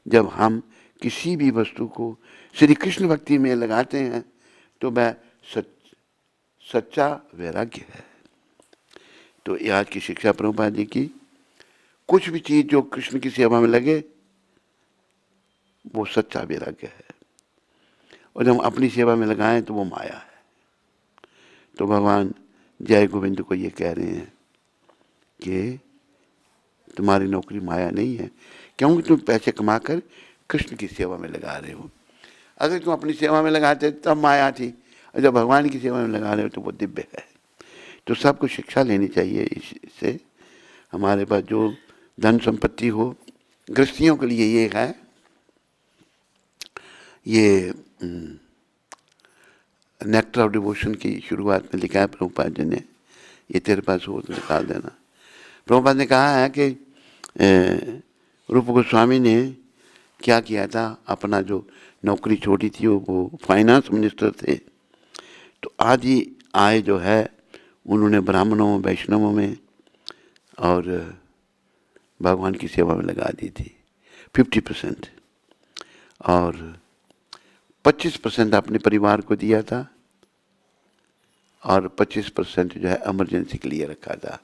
जब हम किसी भी वस्तु को श्री कृष्ण भक्ति में लगाते हैं तो वह सच्चा वैराग्य है। तो ये आज की शिक्षा प्रभुपाद जी की, कुछ भी चीज जो कृष्ण की सेवा में लगे वो सच्चा वैराग्य है, और जब हम अपनी सेवा में लगाएं तो वो माया है। तो भगवान जय गोविंद को ये कह रहे हैं कि तुम्हारी नौकरी माया नहीं है, क्योंकि तुम पैसे कमाकर कृष्ण की सेवा में लगा रहे हो। अगर तुम अपनी सेवा में लगाते तब माया थी, और जब भगवान की सेवा में लगा रहे हो तो वो दिव्य है। तो सबको शिक्षा लेनी चाहिए इससे। हमारे पास जो धन संपत्ति हो, गृहस्थियों के लिए ये है, ये नेक्टर ऑफ डिवोशन की शुरुआत में लिखा है प्रभुपाद जी ने, ये तेरे पास हो तो निकाल देना। प्रभुपाद ने कहा है कि रूप गोस्वामी ने क्या किया था, अपना जो नौकरी छोड़ी थी वो फाइनेंस मिनिस्टर थे, तो आधी आय जो है उन्होंने ब्राह्मणों, वैष्णवों में और भगवान की सेवा में लगा दी थी 50%, और 25% अपने परिवार को दिया था, और 25% जो है इमरजेंसी के लिए रखा था,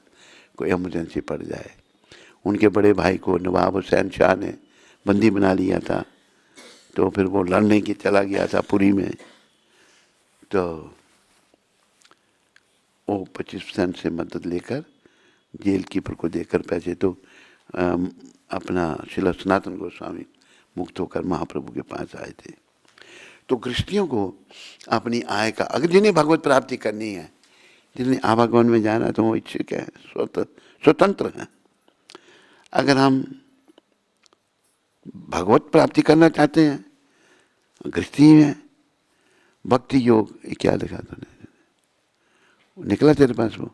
कोई इमरजेंसी पड़ जाए। उनके बड़े भाई को नवाब हुसैन शाह ने बंदी बना लिया था, तो फिर वो लड़ने की चला गया था पुरी में, तो वो 25% से मदद लेकर जेल कीपर को देकर पैसे, तो अपना श्रील सनातन गोस्वामी मुक्त होकर महाप्रभु के पास आए थे। तो गृहस्थियों को अपनी आय का, अगर जिन्हें भगवत प्राप्ति करनी है, जिन्हें आवागमन में जाना है, तो वो इच्छुक है, स्वतंत्र हैं। अगर हम भगवत प्राप्ति करना चाहते हैं, गृहस्थी में भक्ति योग, ये क्या लिखा तूने, निकला तेरे पास वो?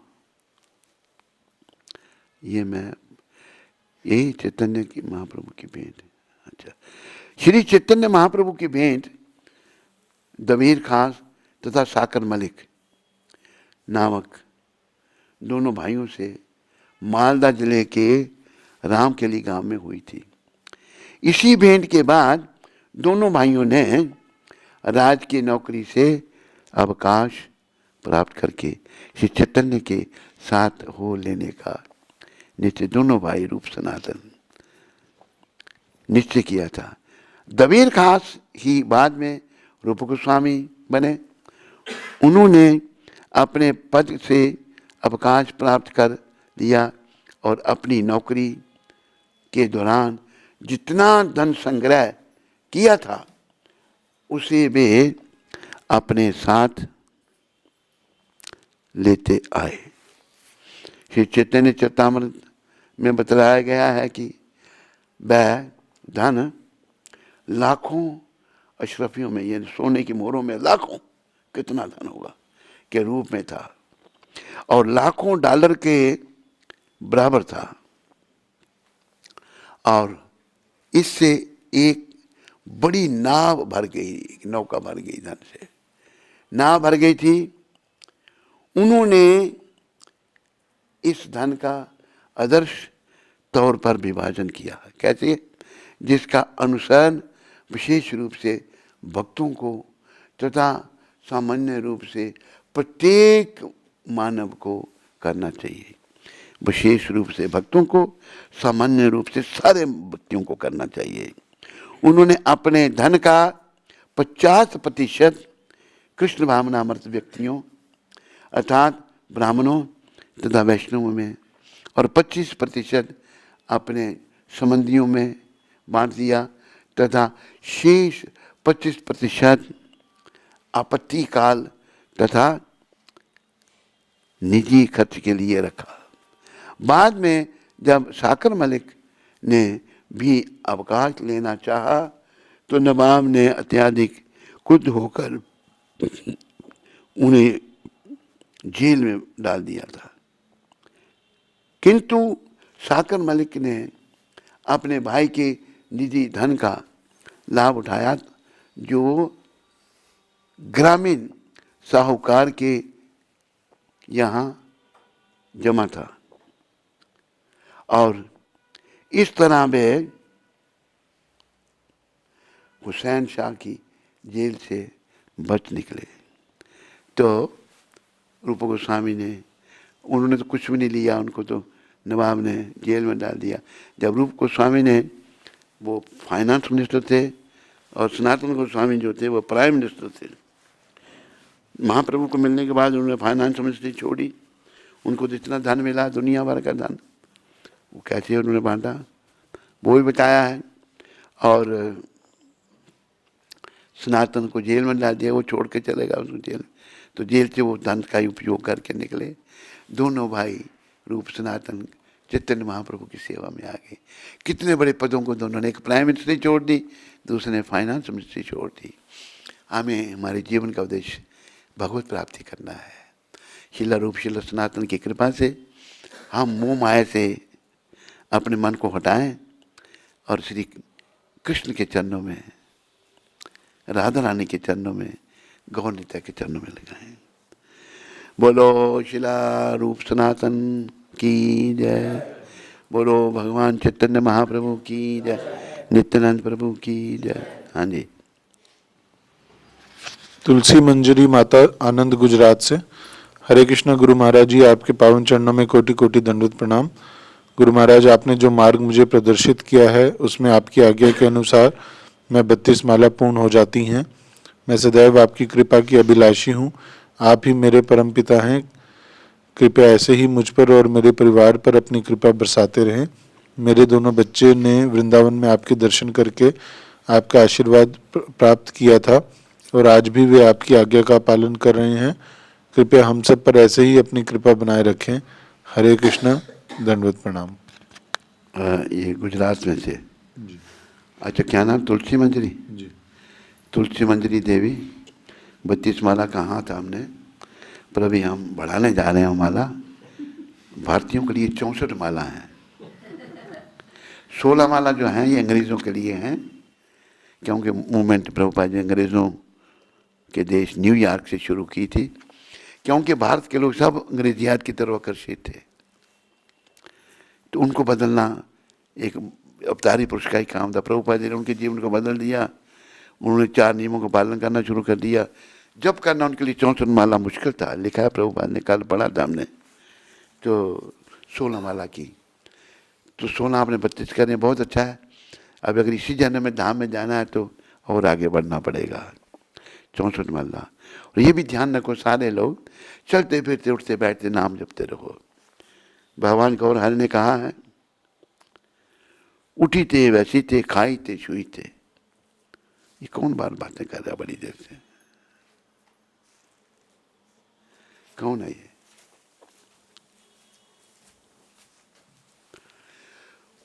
ये मैं, यही चैतन्य की महाप्रभु की भेंट। अच्छा, श्री चैतन्य महाप्रभु की भेंट दबीर खास तथा साकर मलिक नामक दोनों भाइयों से मालदा जिले के रामकेली गांव में हुई थी। इसी भेंट के बाद दोनों भाइयों ने राज की नौकरी से अवकाश प्राप्त करके श्री चैतन्य के साथ हो लेने का निश्चय, दोनों भाई रूप सनातन निश्चय किया था। दबीर खास ही बाद में रूप गोस्वामी बने। उन्होंने अपने पद से अवकाश प्राप्त कर लिया और अपनी नौकरी के दौरान जितना धन संग्रह किया था उसे वे अपने साथ लेते आए। श्री चैतन्य चरितामृत में बतलाया गया है कि वह धन लाखों अशरफियों में, यानी सोने की मोहरों में लाखों, कितना धन होगा, के रूप में था और लाखों डॉलर के बराबर था। और इससे एक बड़ी नाव भर गई, नौका भर गई, धन से नाव भर गई थी। उन्होंने इस धन का आदर्श तौर पर विभाजन किया। कैसे? जिसका अनुसरण विशेष रूप से भक्तों को तथा सामान्य रूप से प्रत्येक मानव को करना चाहिए। विशेष रूप से भक्तों को, सामान्य रूप से सारे व्यक्तियों को करना चाहिए। उन्होंने अपने धन का 50% कृष्ण भावनामृत व्यक्तियों अर्थात ब्राह्मणों तथा वैष्णवों में और 25% अपने संबंधियों में बांट दिया तथा शेष 25% आपत्ति काल तथा निजी खर्च के लिए रखा। बाद में जब साकर मलिक ने भी अवकाश लेना चाहा तो नवाब ने अत्यधिक क्रुद्ध होकर उन्हें जेल में डाल दिया था। किंतु साकर मलिक ने अपने भाई के निजी धन का लाभ उठाया जो ग्रामीण साहूकार के यहाँ जमा था और इस तरह वे हुसैन शाह की जेल से बच निकले। तो रूप गोस्वामी ने, उन्होंने तो कुछ भी नहीं लिया, उनको तो नवाब ने जेल में डाल दिया। जब रूप गोस्वामी ने, वो फाइनेंस मिनिस्टर थे और सनातन गोस्वामी जो थे वो प्राइम मिनिस्टर थे। महाप्रभु को मिलने के बाद उन्होंने फाइनेंस मिनिस्ट्री छोड़ी। उनको तो इतना धन मिला, दुनिया भर का धन, वो कैसे उन्होंने बांटा वो भी बताया है। और सनातन को जेल में डाल दिया, वो छोड़ के चलेगा उसको जेल। तो जेल से वो धन का ही उपयोग करके निकले। दोनों भाई रूप सनातन चैतन्य महाप्रभु की सेवा में आ गए। कितने बड़े पदों को दोनों ने, एक प्राइम मिनिस्ट्री छोड़ दी, दूसरे ने फाइनेंस मिनिस्ट्री छोड़ दी। हमें हमारे जीवन का उद्देश्य भगवत प्राप्ति करना है। शिला रूप शिला सनातन की कृपा से हम मोह माया से अपने मन को हटाएं और श्री कृष्ण के चरणों में, राधा रानी के चरणों में, गौर नित्या के चरणों में लगाएं। बोलो शिला रूप सनातन की जय, बोलो भगवान चैतन्य महाप्रभु की जय, नित्यानंद प्रभु की जय। हाँ जी। तुलसी मंजरी माता आनंद गुजरात से। हरे कृष्णा गुरु महाराज जी, आपके पावन चरणों में कोटि कोटि दंडवत प्रणाम। गुरु महाराज, आपने जो मार्ग मुझे प्रदर्शित किया है उसमें आपकी आज्ञा के अनुसार मैं 32 माला पूर्ण हो जाती हैं। मैं सदैव आपकी कृपा की अभिलाषी हूँ। आप ही मेरे परमपिता हैं। कृपया ऐसे ही मुझ पर और मेरे परिवार पर अपनी कृपा बरसाते रहें। मेरे दोनों बच्चे ने वृंदावन में आपके दर्शन करके आपका आशीर्वाद प्राप्त किया था और आज भी वे आपकी आज्ञा का पालन कर रहे हैं। कृपया हम सब पर ऐसे ही अपनी कृपा बनाए रखें। हरे कृष्णा, दंडवत प्रणाम। ये गुजरात में से। अच्छा, क्या नाम? तुलसी मंजरी जी। तुलसी मंजरी देवी 32 माला का हाथ हमने, पर अभी हम बढ़ाने जा रहे हैं माला। भारतीयों के लिए 64 माला हैं। 16 माला जो हैं ये अंग्रेज़ों के लिए हैं, क्योंकि मूवमेंट प्रभुपाद जी अंग्रेज़ों के देश न्यूयॉर्क से शुरू की थी, क्योंकि भारत के लोग सब अंग्रेजियात की तरफ आकर्षित थे। तो उनको बदलना एक अवतारी पुरुष का ही काम था। प्रभुपाद जी ने उनके जीवन को बदल दिया। उन्होंने 4 नियमों का पालन करना शुरू कर दिया। जब करना उनके लिए 64 माला मुश्किल था। लिखा है प्रभुपाद ने, कल पढ़ा था हमने, तो 16 माला की। तो 16 आपने 32 करने, बहुत अच्छा है। अब अगर इसी जन्म में धाम में जाना है तो और आगे बढ़ना पड़ेगा। 64 माला। और ये भी ध्यान रखो सारे लोग, चलते फिरते उठते बैठते नाम जपते रहो। भगवान गौर हरि ने कहा है, उठी थे वैसी थे, खाई थे छुई थे। ये कौन बार बातें कर रहा है बड़ी देर से? कौन है ये?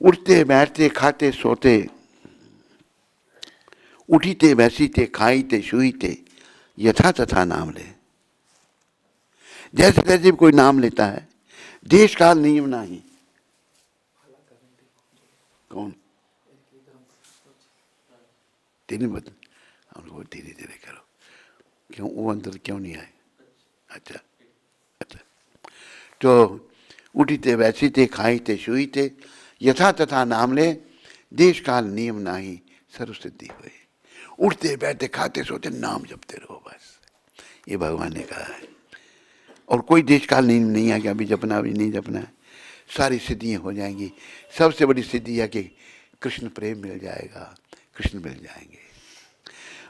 उठते बैठते खाते सोते, उठी थे वैसी थे, खाई थे छुई थे, यथा तथा नाम ले। जैसे तैसे कोई नाम लेता है, देश काल नियम नहीं। कौन? तेरे बदल हमको धीरे धीरे करो। क्यों वो अंदर क्यों नहीं आए? अच्छा अच्छा। तो उठी थे वैसी थे, खाई थे छुई थे, यथा तथा नाम ले, देश काल नियम नाही, सर्वसिद्धि हुए। उठते बैठते खाते सोते नाम जपते रहो बस। ये भगवान ने कहा है। और कोई देश काल नियम नहीं है कि अभी जपना अभी नहीं जपना है। सारी सिद्धियाँ हो जाएंगी। सबसे बड़ी सिद्धि है कि कृष्ण प्रेम मिल जाएगा, कृष्ण मिल जाएंगे।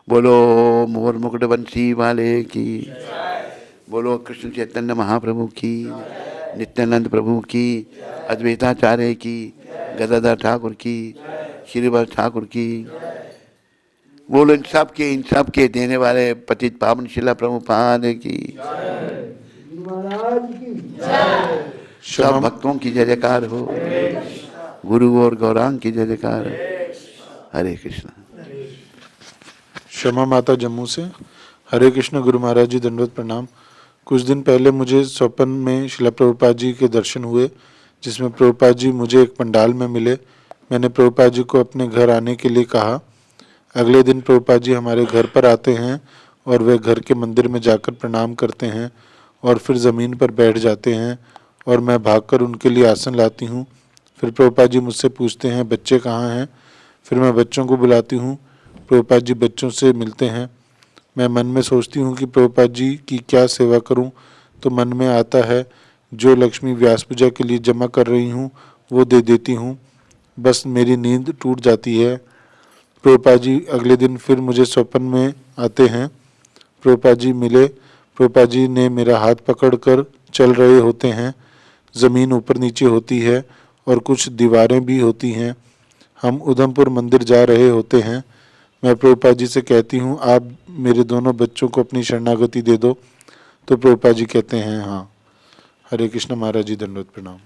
बोलो मोर मुकुट बंसी वाले की, बोलो कृष्ण चैतन्य महाप्रभु की, नित्यानंद प्रभु की, अद्वैताचार्य की, गदाधर ठाकुर की, श्रीवत्स ठाकुर की। बोलो इन सब के देने वाले पतित पावन शिला प्रभुपाद की, सब भक्तों की जय जयकार हो। गुरु और गौरांग की जय जयकार। हरे कृष्ण। क्षमा माता जम्मू से। हरे कृष्ण गुरु महाराज जी, दंडवत प्रणाम। कुछ दिन पहले मुझे स्वप्न में शिला प्रभुपाद जी के दर्शन हुए, जिसमें प्रभुपाद जी मुझे एक पंडाल में मिले। मैंने प्रभुपाद जी को अपने घर आने के लिए कहा। अगले दिन प्रभुपाद जी हमारे घर पर आते हैं और वे घर के मंदिर में जाकर प्रणाम करते हैं और फिर ज़मीन पर बैठ जाते हैं और मैं भागकर उनके लिए आसन लाती हूँ। फिर प्रभुपाद जी मुझसे पूछते हैं बच्चे कहाँ हैं। फिर मैं बच्चों को बुलाती हूँ। प्रभुपाद जी बच्चों से मिलते हैं। मैं मन में सोचती हूँ कि प्रभुपाद जी की क्या सेवा करूँ, तो मन में आता है जो लक्ष्मी व्यास पूजा के लिए जमा कर रही हूँ वो दे देती हूँ। बस मेरी नींद टूट जाती है। प्रभुपाद जी अगले दिन फिर मुझे स्वप्न में आते हैं। प्रभुपाद जी मिले। प्रभुपाद जी ने मेरा हाथ पकड़कर चल रहे होते हैं। ज़मीन ऊपर नीचे होती है और कुछ दीवारें भी होती हैं। हम उधमपुर मंदिर जा रहे होते हैं। मैं प्रभुपाद जी से कहती हूँ आप मेरे दोनों बच्चों को अपनी शरणागति दे दो। तो प्रभुपाद जी कहते हैं हाँ। हरे कृष्ण महाराज जी, दंडवत प्रणाम।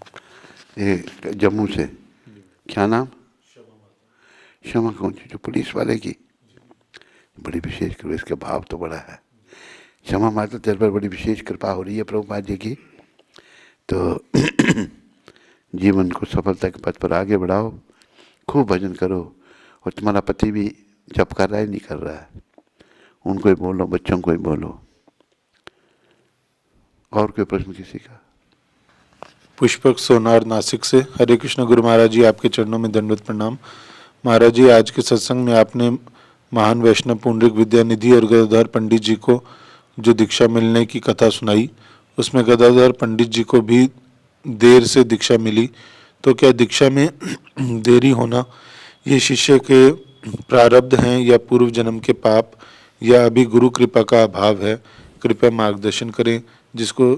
ये जम्मू से। क्या नाम? क्षमा कौन सी? जो पुलिस वाले की बड़ी विशेष कृपा, इसका भाव तो बड़ा है। क्षमा माता तेरे पर बड़ी विशेष कृपा हो रही है प्रभुपाद जी की। तो जीवन को सफलता के पथ पर आगे बढ़ाओ, खूब भजन करो। और तुम्हारा पति भी जप कर रहा है नहीं कर रहा है, उनको ही बोलो, बच्चों को ही बोलो। और कोई प्रश्न किसी का? पुष्पक सोनार नासिक से। हरे कृष्ण गुरु महाराज जी, आपके चरणों में दंडवत प्रणाम। महाराज जी, आज के सत्संग में आपने महान वैष्णव पुंडरिक विद्यानिधि और गदाधर पंडित जी को जो दीक्षा मिलने की कथा सुनाई, उसमें गदाधर पंडित जी को भी देर से दीक्षा मिली। तो क्या दीक्षा में देरी होना ये शिष्य के प्रारब्ध हैं या पूर्व जन्म के पाप या अभी गुरु कृपा का अभाव है, कृपया मार्गदर्शन करें, जिसको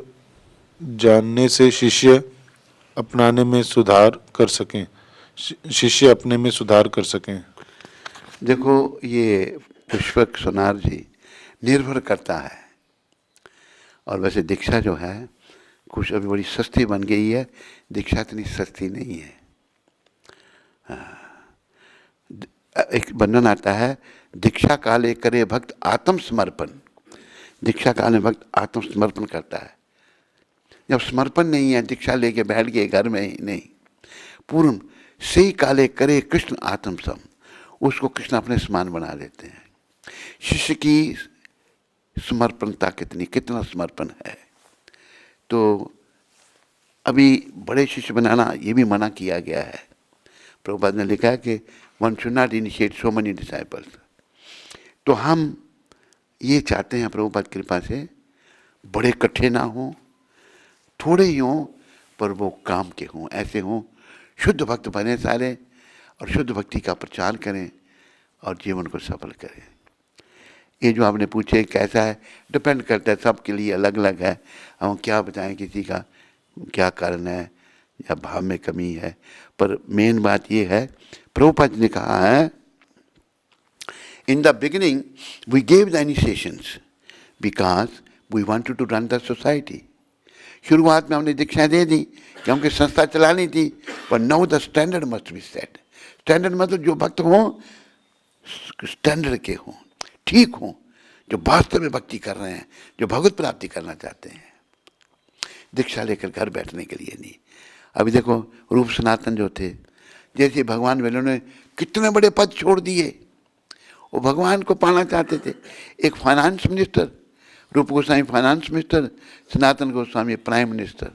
जानने से शिष्य अपनाने में सुधार कर सकें, शिष्य अपने में सुधार कर सकें। देखो, ये पुष्पक सोनार जी, निर्भर करता है। और वैसे दीक्षा जो है कुछ अभी बड़ी सस्ती बन गई है, दीक्षा इतनी सस्ती नहीं है। एक वर्णन आता है, दीक्षा काले करे भक्त आत्मसमर्पण। दीक्षा काल में भक्त आत्मसमर्पण करता है। जब समर्पण नहीं है, दीक्षा लेके बैठ गए घर में ही नहीं, पूर्ण सही काले करे कृष्ण आत्मसम, उसको कृष्ण अपने समान बना देते हैं। शिष्य की समर्पणता कितना समर्पण है। तो अभी बड़े शिष्य बनाना ये भी मना किया गया है। प्रभुपाद ने लिखा है कि one should not initiate so many disciples. तो हम ये चाहते हैं प्रभुपाद कृपा से, बड़े इकट्ठे ना हों, थोड़े ही हों, पर वो काम के हों, ऐसे हों, शुद्ध भक्त बने सारे, और शुद्ध भक्ति का प्रचार करें और जीवन को सफल करें। ये जो आपने पूछे कैसा है, डिपेंड करता है, सबके लिए अलग अलग है। हम क्या बताएं किसी का क्या कारण है या भाव में कमी है, पर मेन बात ये है, प्रभुपाद ने कहा है, in the beginning we gave the initiations because we wanted to run the society. शुरुआत में हमने दीक्षाएं दे दी कि हमको संस्था चलानी थी, पर now the standard must be set. Standard मतलब जो भक्त हों स्टैंडर्ड के हों, ठीक हों, जो वास्तव में भक्ति कर रहे हैं, जो भगवत प्राप्ति करना चाहते हैं, दीक्षा लेकर घर बैठने के लिए नहीं। अभी देखो, रूप सनातन जो थे, जैसे भगवान वालों ने कितने बड़े पद छोड़ दिए, वो भगवान को पाना चाहते थे। एक फाइनेंस मिनिस्टर, रूप Goswami finance minister, Sanatan Goswami prime minister.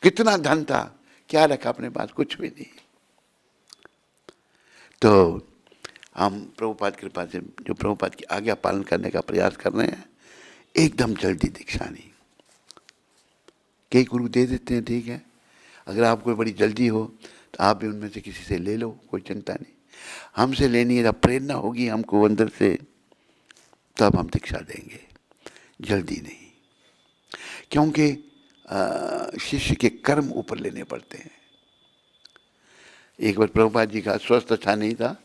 कितना धन था, क्या रखा अपने पास? कुछ भी नहीं। तो हम प्रभुपाद कृपा से जो प्रभुपाद की आज्ञा पालन करने का प्रयास कर रहे हैं, एकदम जल्दी दीक्षा नहीं। कई गुरु दे देते हैं, ठीक है, अगर आपको बड़ी जल्दी हो तो आप भी उनमें से किसी से ले लो, कोई चिंता नहीं। हमसे लेनी है, जब प्रेरणा होगी हमको अंदर से, तब हम दीक्षा देंगे, जल्दी नहीं। क्योंकि शिष्य के कर्म ऊपर लेने पड़ते हैं। एक बार प्रभुपाद जी का स्वस्थ अच्छा नहीं था,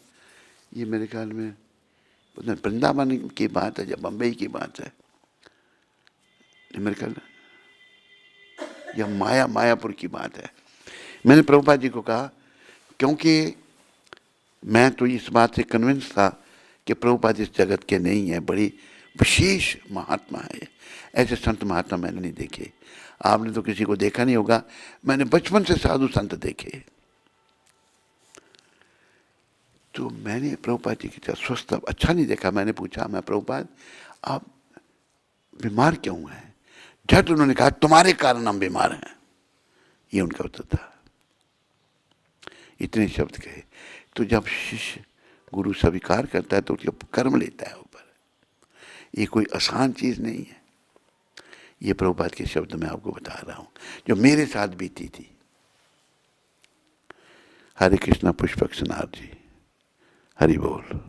ये मेरे ख्याल में वृंदावन की बात है या बम्बई की बात है, मेरे ख्याल या मायापुर की बात है। मैंने प्रभुपाद जी को कहा, क्योंकि मैं तो इस बात से कन्विंस था कि प्रभुपाद इस जगत के नहीं है, बड़ी विशेष महात्मा है। ऐसे संत महात्मा मैंने नहीं देखे, आपने तो किसी को देखा नहीं होगा, मैंने बचपन से साधु संत देखे। तो मैंने प्रभुपाद जी की स्वस्थ अच्छा नहीं देखा। मैंने पूछा, मैं प्रभुपाद आप बीमार क्यों हैं? झट उन्होंने कहा, तुम्हारे कारण हम बीमार हैं। ये उनका उत्तर था, इतने शब्द कहे। तो जब शिष्य गुरु स्वीकार करता है तो उसका कर्म लेता है ऊपर, ये कोई आसान चीज नहीं है। ये प्रभुपाद के शब्द मैं आपको बता रहा हूं, जो मेरे साथ बीती थी। हरे कृष्णा पुष्पक सनार जी, हरि बोल।